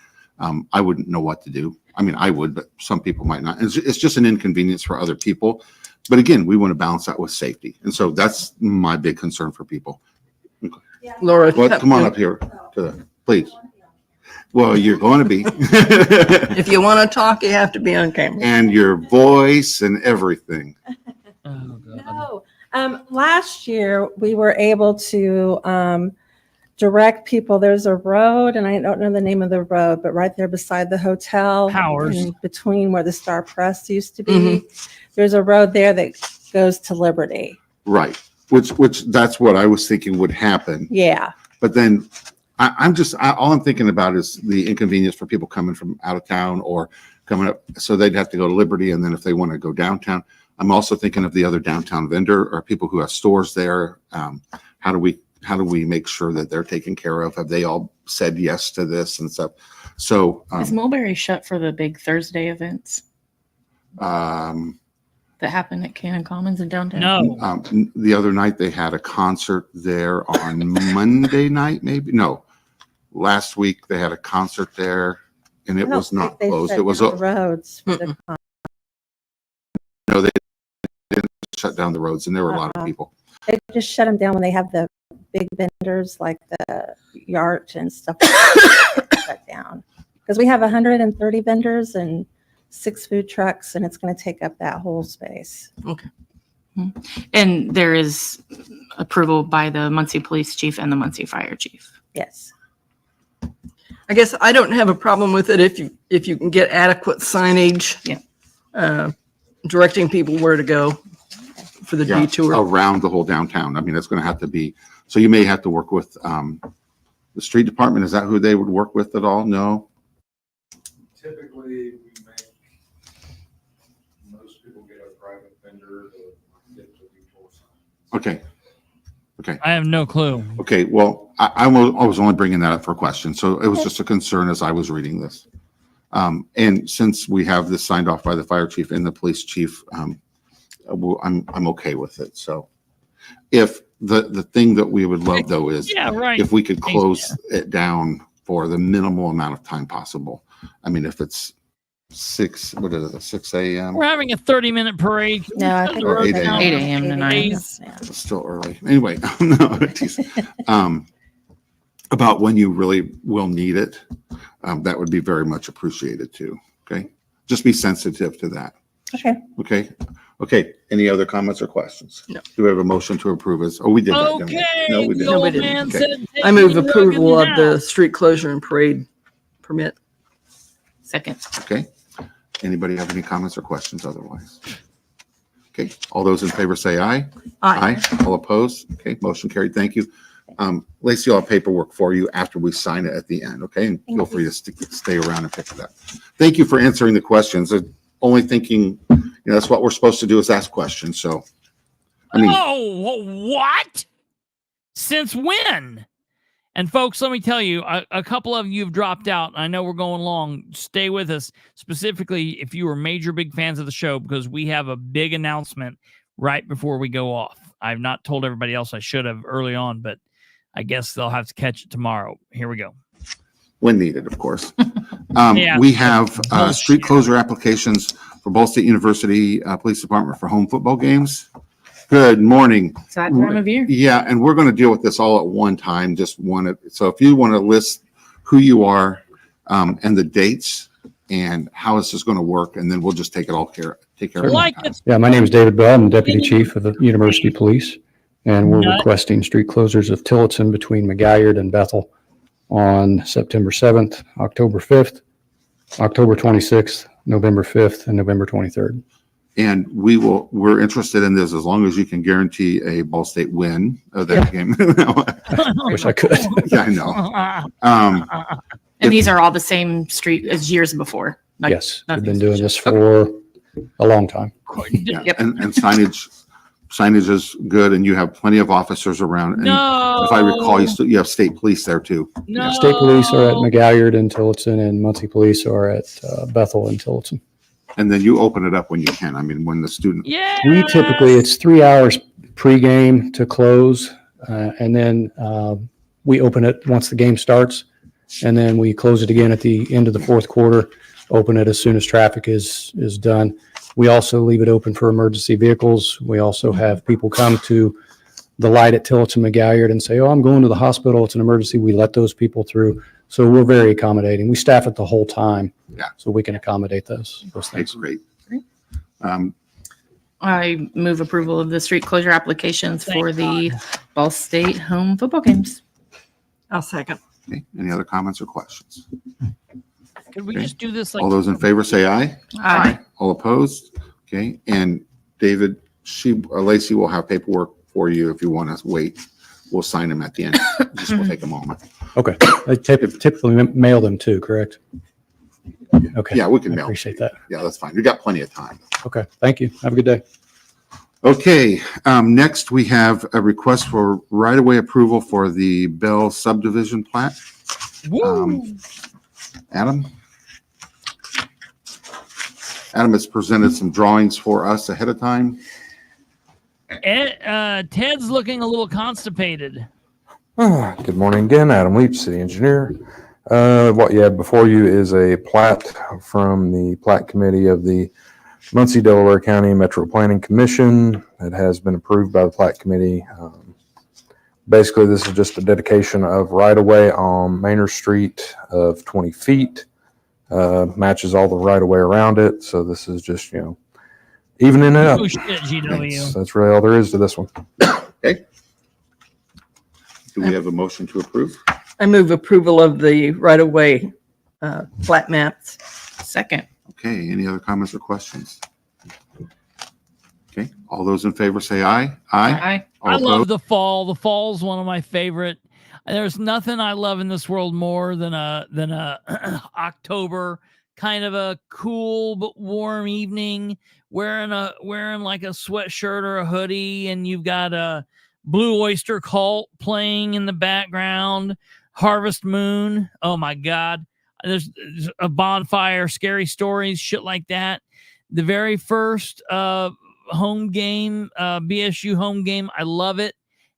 I wouldn't know what to do. I mean, I would, but some people might not. It's just an inconvenience for other people. But again, we want to balance that with safety. And so that's my big concern for people. Laura, Well, come on up here, please. Well, you're going to be. if you want to talk, you have to be on camera. And your voice and everything. Oh, No. Last year, we were able to direct people. There's a road, and I don't know the name of the road, but right there beside the hotel, Powers. in between where the Star Press used to be, there's a road there that goes to Liberty. Right. Which that's what I was thinking would happen. Yeah. But then all I'm thinking about is the inconvenience for people coming from out of town or coming up. So they'd have to go to Liberty. And then if they want to go downtown, I'm also thinking of the other downtown vendor or people who have stores there. How do we make sure that they're taken care of? Have they all said yes to this and stuff? So Is Mulberry shut for the big Thursday events the that happen at Cannon Commons in downtown? no. the other night they had a concert there on Monday night, maybe. No, last week they had a concert there and it was not closed. It was the roads. For the no, they didn't shut down the roads and there were a lot of people. They just shut them down when they have the big vendors like the Yart and stuff shut down. Because we have 130 vendors and 6 food trucks, and it's going to take up that whole space. Okay. And there is approval by the Muncie Police Chief and the Muncie Fire Chief. Yes. I guess I don't have a problem with it if you can get adequate signage. Yeah. Directing people where to go for the Yeah, detour. around the whole downtown. I mean, it's going to have to be, so you may have to work with the street department. Is that who they would work with at all? No? Typically, most people get a private vendor Okay. Okay. I have no clue. Okay. Well, I was only bringing that up for a question. So it was just a concern as I was reading this. And since we have this signed off by the fire chief and the police chief, I'm okay with it. So if the thing that we would love though is if we could close it down for the minimal amount of time possible. I mean, if it's 6 a.m. We're having a 30-minute parade. No, I think Or 8 a.m. 8 a.m. tonight. It's still early. Anyway, no, about when you really will need it, that would be very much appreciated too. Okay. Just be sensitive to that. Okay. Okay. Okay. Any other comments or questions? No. Do we have a motion to approve this? Oh, we did that. didn't we? Okay. No, we the didn't. old we didn't. man Okay. said, "Take I move me to a approval good of the house." street closure and parade permit. Second. Okay. Anybody have any comments or questions otherwise? Okay. All those in favor say aye. Aye. All opposed? Okay. Motion carried. Thank you. Lacey, I'll have paperwork for you after we sign it at the end. Okay. And feel free to stay around and pick it up. Thank you for answering the questions. Only thinking, that's what we're supposed to do is ask questions. So, I mean, Oh, what? Since when? And folks, let me tell you, a couple of you have dropped out. I know we're going long. Stay with us, specifically if you are major big fans of the show, because we have a big announcement right before we go off. I've not told everybody else. I should have early on, but I guess they'll have to catch it tomorrow. Here we go. when needed, of course. Yeah. We have street closure applications for Ball State University Police Department for home football games. Good morning. It's that time of year. Yeah, and we're going to deal with this all at one time. So if you want to list who you are and the dates and how this is going to work, and then we'll just take care of it. Yeah, my name is David Bell. I'm the Deputy Chief of the University Police, and we're requesting street closures of Tillotson between McGalliard and Bethel on September 7th, October 5th, October 26th, November 5th, and November 23rd. And we're interested in this as long as you can guarantee a Ball State win of that game. Wish I could. Yeah, I know. And these are all the same street as years before. Like, Yes, we've been nothing's doing changed. this for a long time. Yeah, Yep. and signage is good, and you have plenty of officers around. And No. if I recall, you have state police there too. No. State Police are at McGalliard and Tillotson, and Muncie Police are at Bethel and Tillotson. And then you open it up when you can. I mean, when the student. Yeah. We typically, it's 3 hours pregame to close, and then we open it once the game starts, and then we close it again at the end of the fourth quarter, open it as soon as traffic is done. We also leave it open for emergency vehicles. We also have people come to the light at Tillotson McGalliard and say, "Oh, I'm going to the hospital. It's an emergency." We let those people through. So we're very accommodating. We staff it the whole time. Yeah. So we can accommodate those That's things. great. I move approval of the street closure applications for the Ball State home football games. I'll second. Okay. Any other comments or questions? Could we Okay. just do this like All those in favor say aye. Aye. All opposed? Okay. And David, Lacey will have paperwork for you if you want to wait. We'll sign them at the end. Just will take a moment. Okay. I typically mail them too, correct? Okay. Yeah, we can I mail. appreciate that. Yeah, that's fine. You got plenty of time. Okay. Thank you. Have a good day. Okay. Next, we have a request for right-of-way approval for the Bell subdivision plat. Adam has presented some drawings for us ahead of time. Ted's looking a little constipated. Good morning again, Adam Leach, city engineer. What you have before you is a plat from the plat committee of the Muncie, Delaware County Metro Planning Commission. It has been approved by the plat committee. Basically, this is just a dedication of right-of-way on Manor Street of 20 feet. Matches all the right-of-way around it. So this is just, evening it up. Oh, shit, GW. That's really all there is to this one. Okay. Do we have a motion to approve? I move approval of the right-of-way plat maps. Second. Okay. Any other comments or questions? Okay. All those in favor say aye. Aye. All I love opposed? the fall. The fall's one of my favorite. There's nothing I love in this world more than a October kind of a cool but warm evening wearing like a sweatshirt or a hoodie, and you've got a Blue Oyster Cult playing in the background, Harvest Moon. Oh my God. There's a bonfire, scary stories, shit like that. The very first home game, BSU home game, I love it.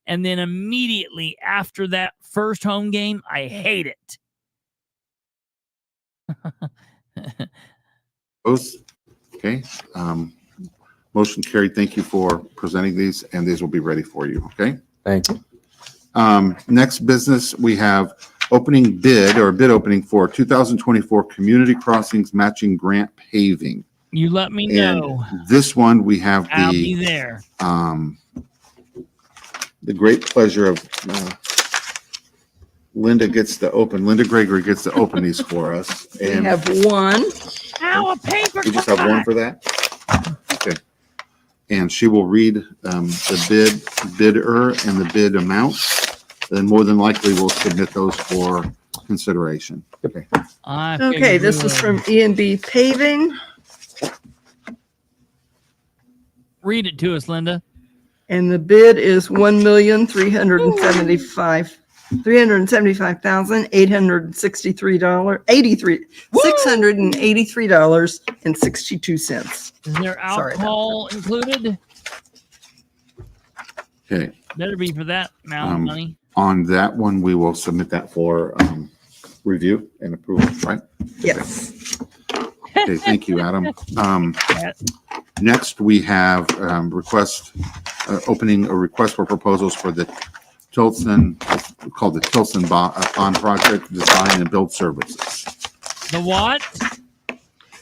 And then immediately after that first home game, I hate it. Okay. Motion carried. Thank you for presenting these, and these will be ready for you. Okay. Thank you. Next business, we have opening bid or bid opening for 2024 Community Crossings Matching Grant Paving. You let me And know. this one, we have I'll be there. The great pleasure of Linda Gregory gets to open these for us. We And have one. Ow, a paper we just have one for that? Okay. And she will read the bidder and the bid amount. Then more than likely we'll submit those for consideration. Okay. Okay, this is from E&B Paving, Read it to us, Linda. and the bid is $683.62. Is there alcohol included? Okay. Better be for that amount of money. On that one, we will submit that for review and approval, right? Yes. Okay, thank you, Adam. Next, we have opening a request for proposals for the Tilson, called the Tilson Bond Project Design and Build Services. The what?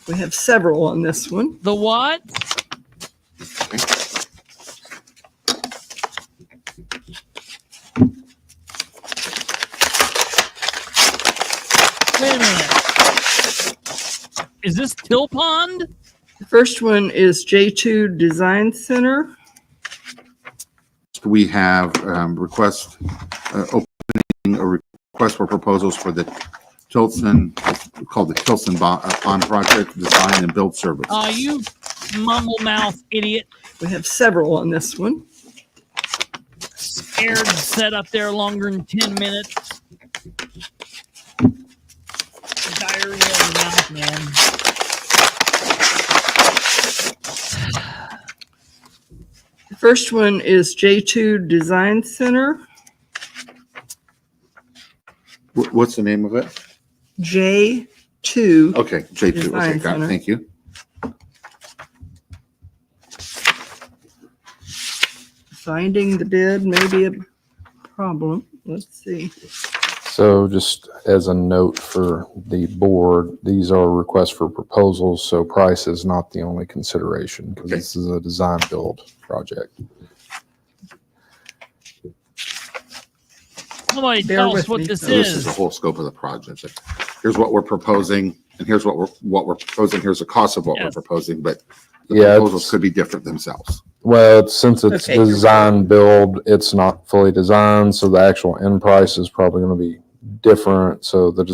We have several on this one. The what? Wait a minute. Is this Till Pond? The first one is J2 Design Center. We have opening a request for proposals for the Tilson, called the Tilson Bond Project Design and Build Services. You mumble mouth idiot. We have several on this one. Scared to set up there longer than 10 minutes. Diarrhea in the mouth, man. The first one is J2 Design Center. What's the name of it? J2. Okay, J2. Design Okay, got it. Center. Thank you. Finding the bid may be a problem. Let's see. So just as a note for the board, these are requests for proposals, so price is not the only consideration because this is a design build project. Somebody tell us what this So this is the is. whole scope of the project. Here's what we're proposing, and here's what we're proposing. Here's the cost of what we're Yes. proposing, but the Yeah, proposals it's- could be different themselves. Well, since it's Okay. design build, it's not fully designed, so the actual end price is probably going to be different. So the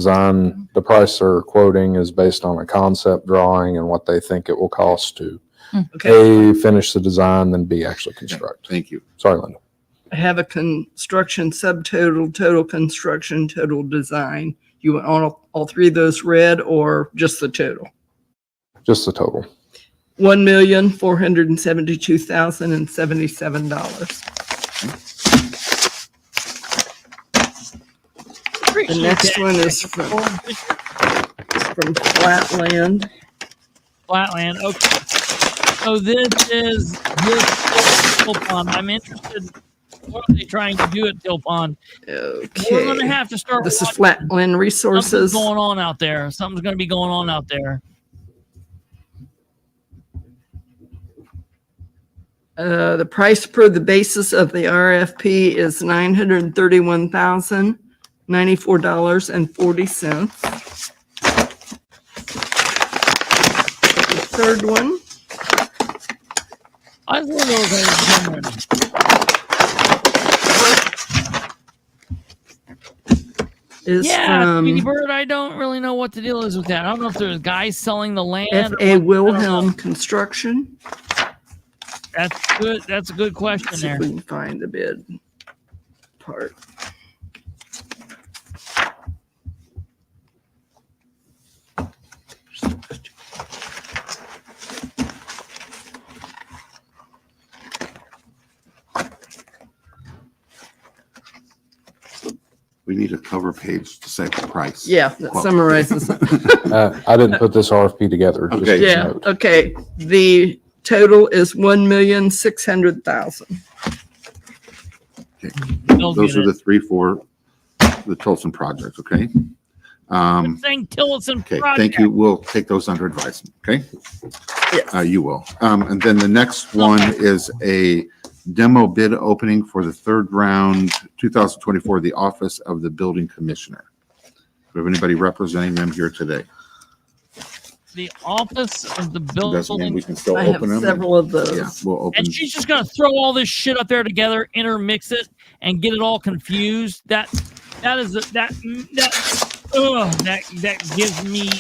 price they're quoting is based on a concept drawing and what they think it will cost to Okay. A, finish the design, then B, actually construct. Thank you. Sorry, Linda. I have a construction subtotal, total construction, total design. You want all three of those read or just the total? Just the total. $1,472,077. The next one is from Flatland. Flatland. Okay. So this is Till Pond. I'm interested. What are they trying to do at Till Pond? Okay. We're going to have to start. This is watching. Flatland Resources. Something's going on out there. Something's going to be going on out there. The price per the basis of the RFP is $931,094.40. The third one, I thought those were is Yeah, Tweety from Bird, I don't really know what the deal is with that. I don't know if there's guys selling the land. or F.A. what. I don't Wilhelm know. Construction. That's good. That's a good question Let's see there. if we can find the bid part. We need a cover page to say the price. Yeah, that Quote. summarizes it. I didn't put this RFP together. just Okay. as a Yeah, note. okay. The total is $1,600,000. They'll Those get are the it. 3 for the Tolson project, okay? Good thing Tillotson Okay, project. thank you. We'll take those under advisement, okay? Yes. You will. And then the next one is a demo bid opening for the third round, 2024, the Office of the Building Commissioner. Do we have anybody representing them here today? The office of the Doesn't mean we building. can still I have open them. several of Yeah, those. we'll open. And she's just gonna throw all this shit up there together, intermix it, and get it all confused. That gives me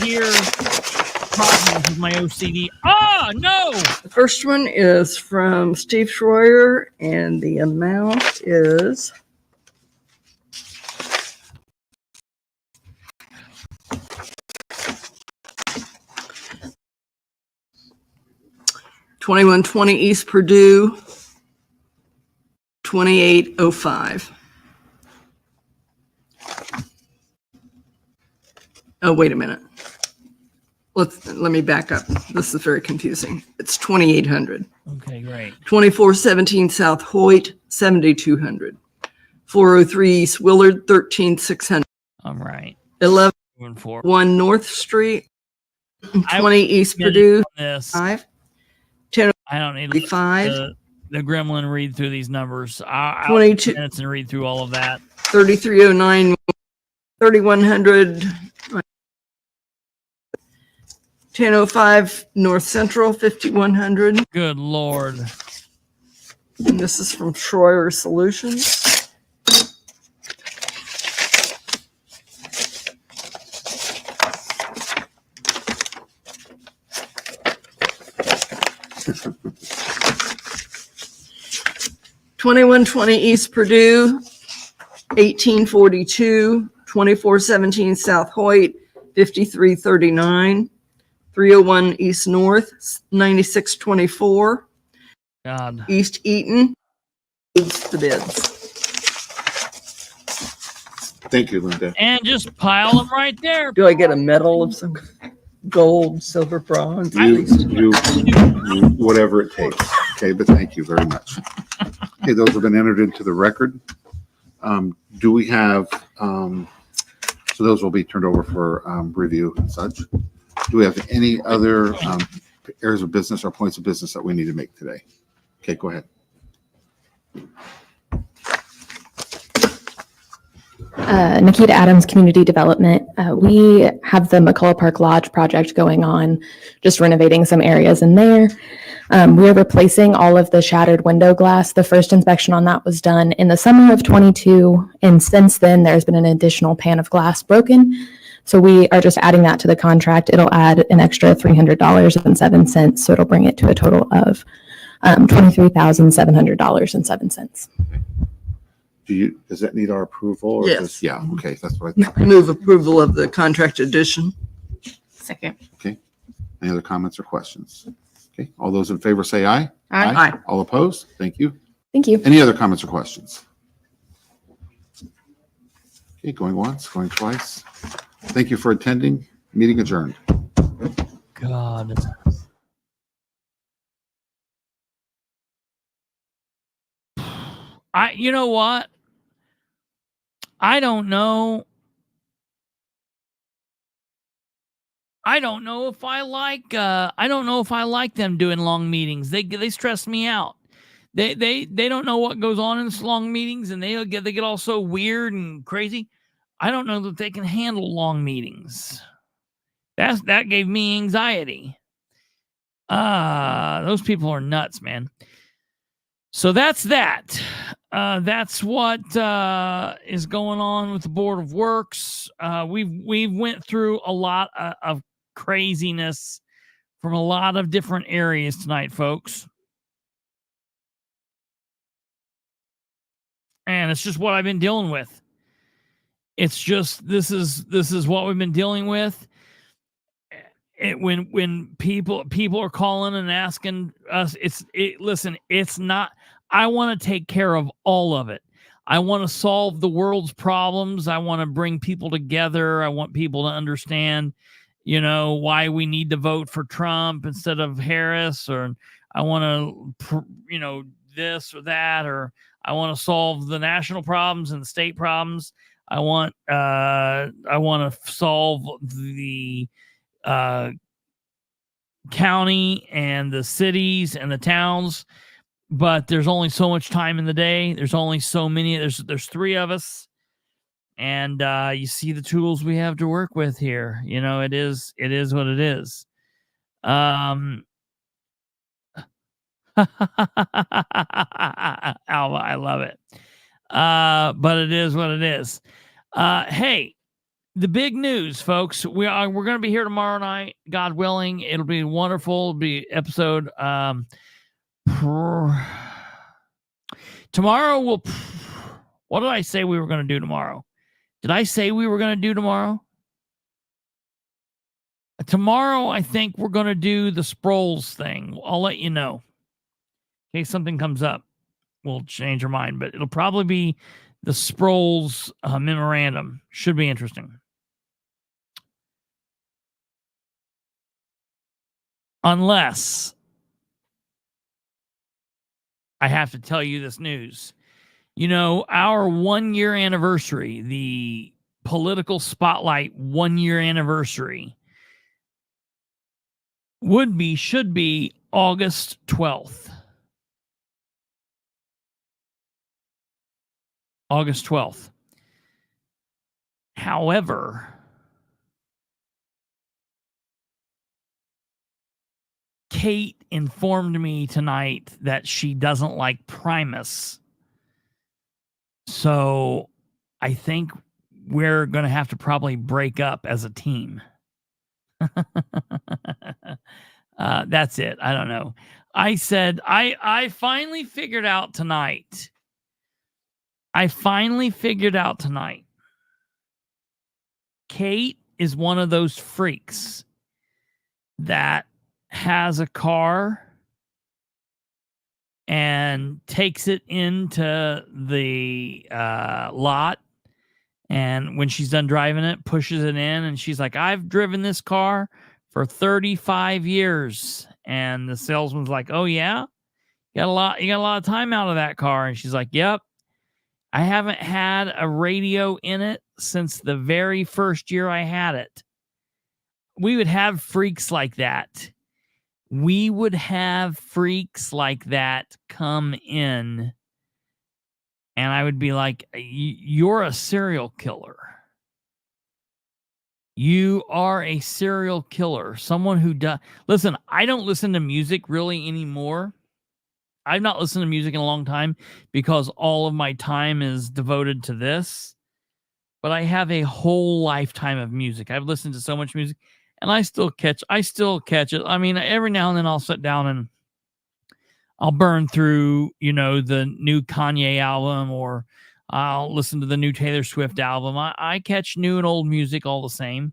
here problems with my OCD. Ah, no! The first one is from Steve Schroyer, and the amount is $2120 East Purdue, 2805. Oh, wait a minute. Let me back up. This is very confusing. It's 2,800. Okay, great. 2417 South Hoyt, 7,200. 403 East Willard, 13,600. All right. 11 Moving forward. 1 North Street, I 20 East minute Purdue, on this. 5. I don't need to let 5. the gremlin read through these numbers. I'll 22 take minutes and read through all of that. 3309, 3100. 1005 North Central, 5100. Good Lord. And this is from Schroyer Solutions. $2120 East Purdue, 1842, 2417 South Hoyt, 5339, 301 East North, 9624, God. East Eaton. It's the bids. Thank you, Linda. And just pile them right there. Do I get a medal of some gold, silver, bronze? You, whatever it takes. Okay, but thank you very much. Okay, those have been entered into the record. Do we have, so those will be turned over for review and such. Do we have any other areas of business or points of business that we need to make today? Okay, go ahead. Nikita Adams Community Development. We have the McCullough Park Lodge project going on, just renovating some areas in there. We are replacing all of the shattered window glass. The first inspection on that was done in the summer of 22, and since then there's been an additional pan of glass broken. So we are just adding that to the contract. It'll add an extra $300.07, so it'll bring it to a total of $23,700.07. Does that need our approval? Or Yes. just- Yeah, okay, that's what I move approval of the contract addition. Second. any other comments or questions? Okay, all those in favor say aye. Aye. All opposed? Thank you. Thank you. Any other comments or questions? Okay, going once, going twice. Thank you for attending. Meeting adjourned. God. You know what? I don't know. I don't know if I like them doing long meetings. They stress me out. They don't know what goes on in these long meetings, and they get all so weird and crazy. I don't know that they can handle long meetings. That gave me anxiety. Those people are nuts, man. So that's that. that's what is going on with the Board of Works. We've went through a lot of craziness from a lot of different areas tonight, folks. And it's just what I've been dealing with. It's just this is what we've been dealing with. When people are calling and asking us, listen, it's not. I want to take care of all of it. I want to solve the world's problems. I want to bring people together. I want people to understand, why we need to vote for Trump instead of Harris, or I want to, this or that, or I want to solve the national problems and the state problems. I want to solve the county and the cities and the towns. But there's only so much time in the day. There's only so many. There's three of us, and you see the tools we have to work with here. It is what it is. Alva, I love it. But it is what it is. Hey, the big news, folks. We're going to be here tomorrow night, God willing. It'll be wonderful. It'll be episode. Tomorrow what did I say we were going to do tomorrow? Did I say we were going to do tomorrow? Tomorrow, I think we're going to do the Sproles thing. I'll let you know. In case something comes up, we'll change our mind, but it'll probably be the Sproles memorandum. Should be interesting. Unless I have to tell you this news. Our 1 year anniversary, the political spotlight 1 year anniversary, should be August 12th. August 12th. However, Kate informed me tonight that she doesn't like Primus. So I think we're going to have to probably break up as a team. That's it. I don't know. I said, I finally figured out tonight. Kate is one of those freaks that has a car and takes it into the lot, and when she's done driving it, pushes it in, and she's like, I've driven this car for 35 years. And the salesman's like, oh yeah, you got a lot of time out of that car. And she's like, yep, I haven't had a radio in it since the very first year I had it. We would have freaks like that. We would have freaks like that come in, and I would be like, you're a serial killer. You are a serial killer. Someone who does. Listen, I don't listen to music really anymore. I've not listened to music in a long time because all of my time is devoted to this. But I have a whole lifetime of music. I've listened to so much music. And I still catch it. I mean, every now and then I'll sit down and I'll burn through, the new Kanye album, or I'll listen to the new Taylor Swift album. I catch new and old music all the same.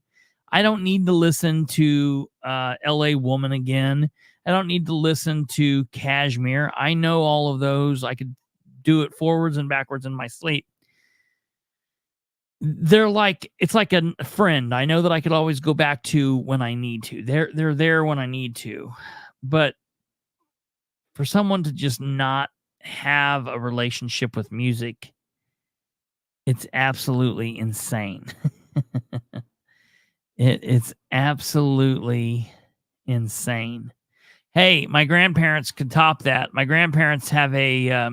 I don't need to listen to LA Woman again. I don't need to listen to Cashmere. I know all of those. I could do it forwards and backwards in my sleep. It's like a friend. I know that I could always go back to when I need to. They're there when I need to. But for someone to just not have a relationship with music, it's absolutely insane. It's absolutely insane. Hey, my grandparents could top that. My grandparents have a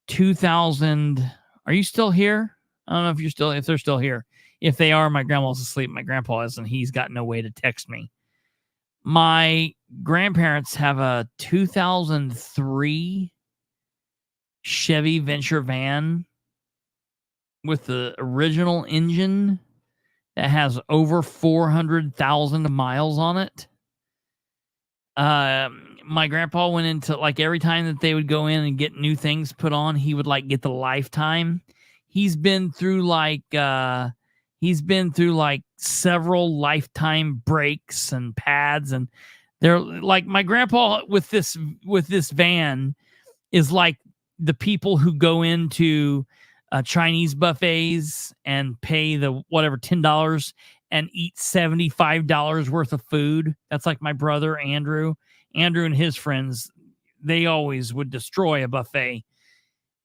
2000. Are you still here? I don't know if they're still here. If they are, my grandma's asleep. My grandpa isn't. He's got no way to text me. My grandparents have a 2003 Chevy Venture van with the original engine that has over 400,000 miles on it. My grandpa went into, like, every time that they would go in and get new things put on, he would like get the lifetime. He's been through like several lifetime brakes and pads, and they're like, my grandpa with this van is like the people who go into Chinese buffets and pay the whatever $10 and eat $75 worth of food. That's like my brother Andrew and his friends. They always would destroy a buffet.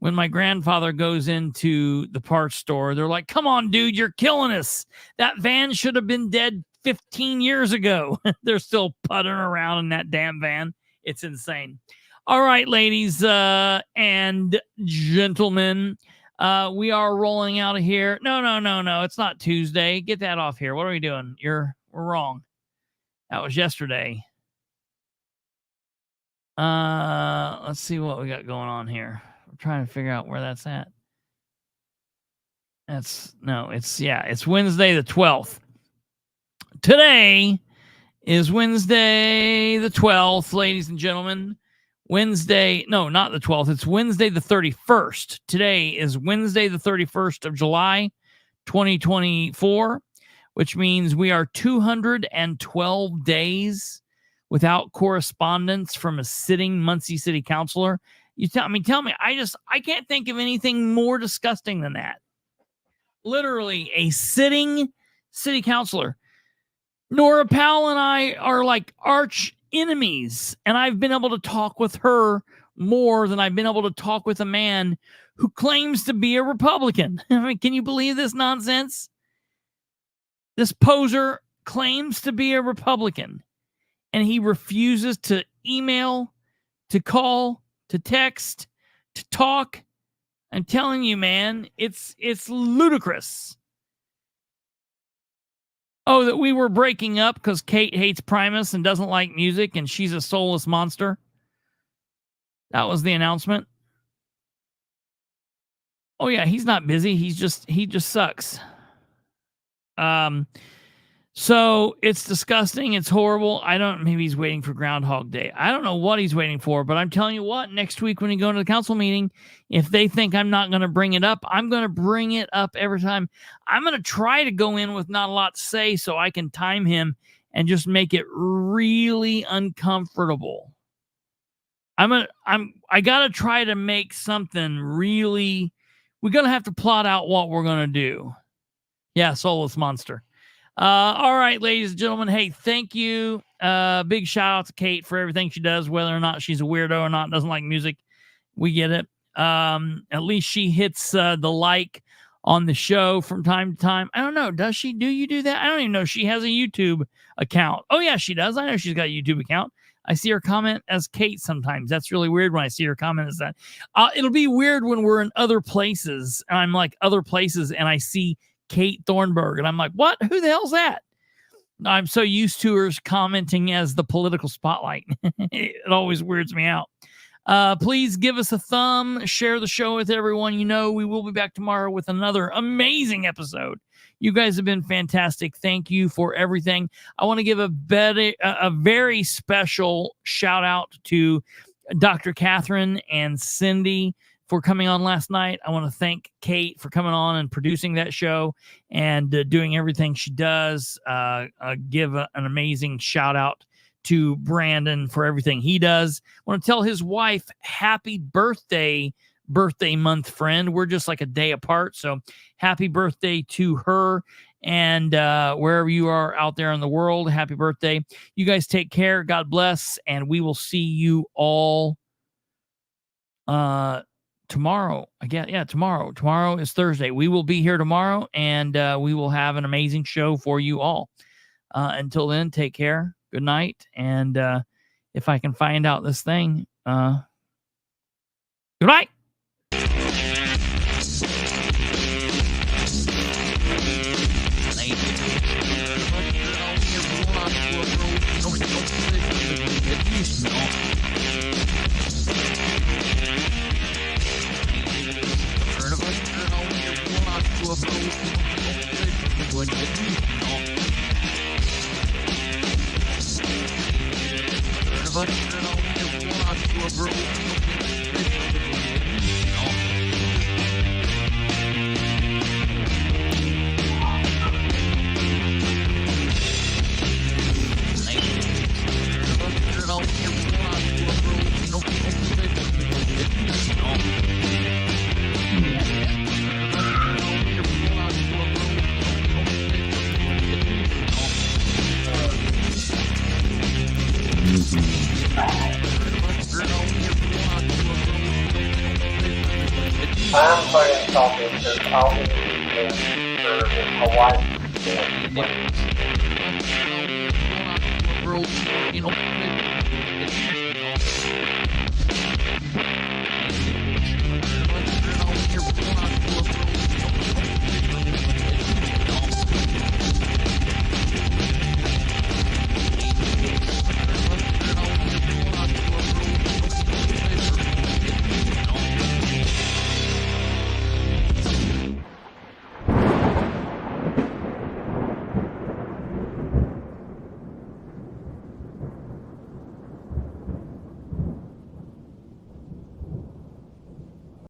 When my grandfather goes into the parts store, they're like, come on, dude, you're killing us. That van should have been dead 15 years ago. They're still puttering around in that damn van. It's insane. All right, ladies and gentlemen, we are rolling out of here. No. It's not Tuesday. Get that off here. What are we doing? We're wrong. That was yesterday. Let's see what we got going on here. I'm trying to figure out where that's at. It's Wednesday the 12th. Today is Wednesday the 12th, ladies and gentlemen. No, not the 12th. It's Wednesday the 31st. Today is Wednesday the 31st of July, 2024, which means we are 212 days without correspondence from a sitting Muncie City Councilor. Tell me, I can't think of anything more disgusting than that. Literally a sitting city councilor. Nora Powell and I are like arch enemies, and I've been able to talk with her more than I've been able to talk with a man who claims to be a Republican. I mean, can you believe this nonsense? This poser claims to be a Republican, and he refuses to email, to call, to text, to talk. I'm telling you, man, it's ludicrous. Oh, that we were breaking up because Kate hates Primus and doesn't like music and she's a soulless monster. That was the announcement. Oh yeah, he's not busy. He just sucks. So it's disgusting. It's horrible. Maybe he's waiting for Groundhog Day. I don't know what he's waiting for, but I'm telling you what, next week when you go to the council meeting, if they think I'm not going to bring it up, I'm going to bring it up every time. I'm going to try to go in with not a lot to say so I can time him and just make it really uncomfortable. I got to try to make something really, we're going to have to plot out what we're going to do. Yeah, soulless monster. All right, ladies and gentlemen. Hey, thank you. Big shout out to Kate for everything she does, whether or not she's a weirdo or not, doesn't like music. We get it. At least she hits the like on the show from time to time. I don't know. Does she? Do you do that? I don't even know. She has a YouTube account. Oh, yeah, she does. I know she's got a YouTube account. I see her comment as Kate sometimes. That's really weird when I see her comment as that. It'll be weird when we're in other places. And I'm like, other places, and I see Kate Thornburg, and I'm like, what? Who the hell's that? I'm so used to her commenting as the political spotlight. It always weirds me out. Please give us a thumb, share the show with everyone. You know, we will be back tomorrow with another amazing episode. You guys have been fantastic. Thank you for everything. I want to give a very special shout out to Dr. Catherine and Cindy for coming on last night. I want to thank Kate for coming on and producing that show and doing everything she does. Give an amazing shout out to Brandon for everything he does. I want to tell his wife, happy birthday month, friend. We're just like a day apart. So happy birthday to her. And wherever you are out there in the world, happy birthday. You guys take care. God bless. And we will see you all tomorrow. Again, yeah, tomorrow. Tomorrow is Thursday. We will be here tomorrow, and we will have an amazing show for you all. Until then, take care. Good night. And if I can find out this thing, good night. I'm putting something to out for Hawaii. You know,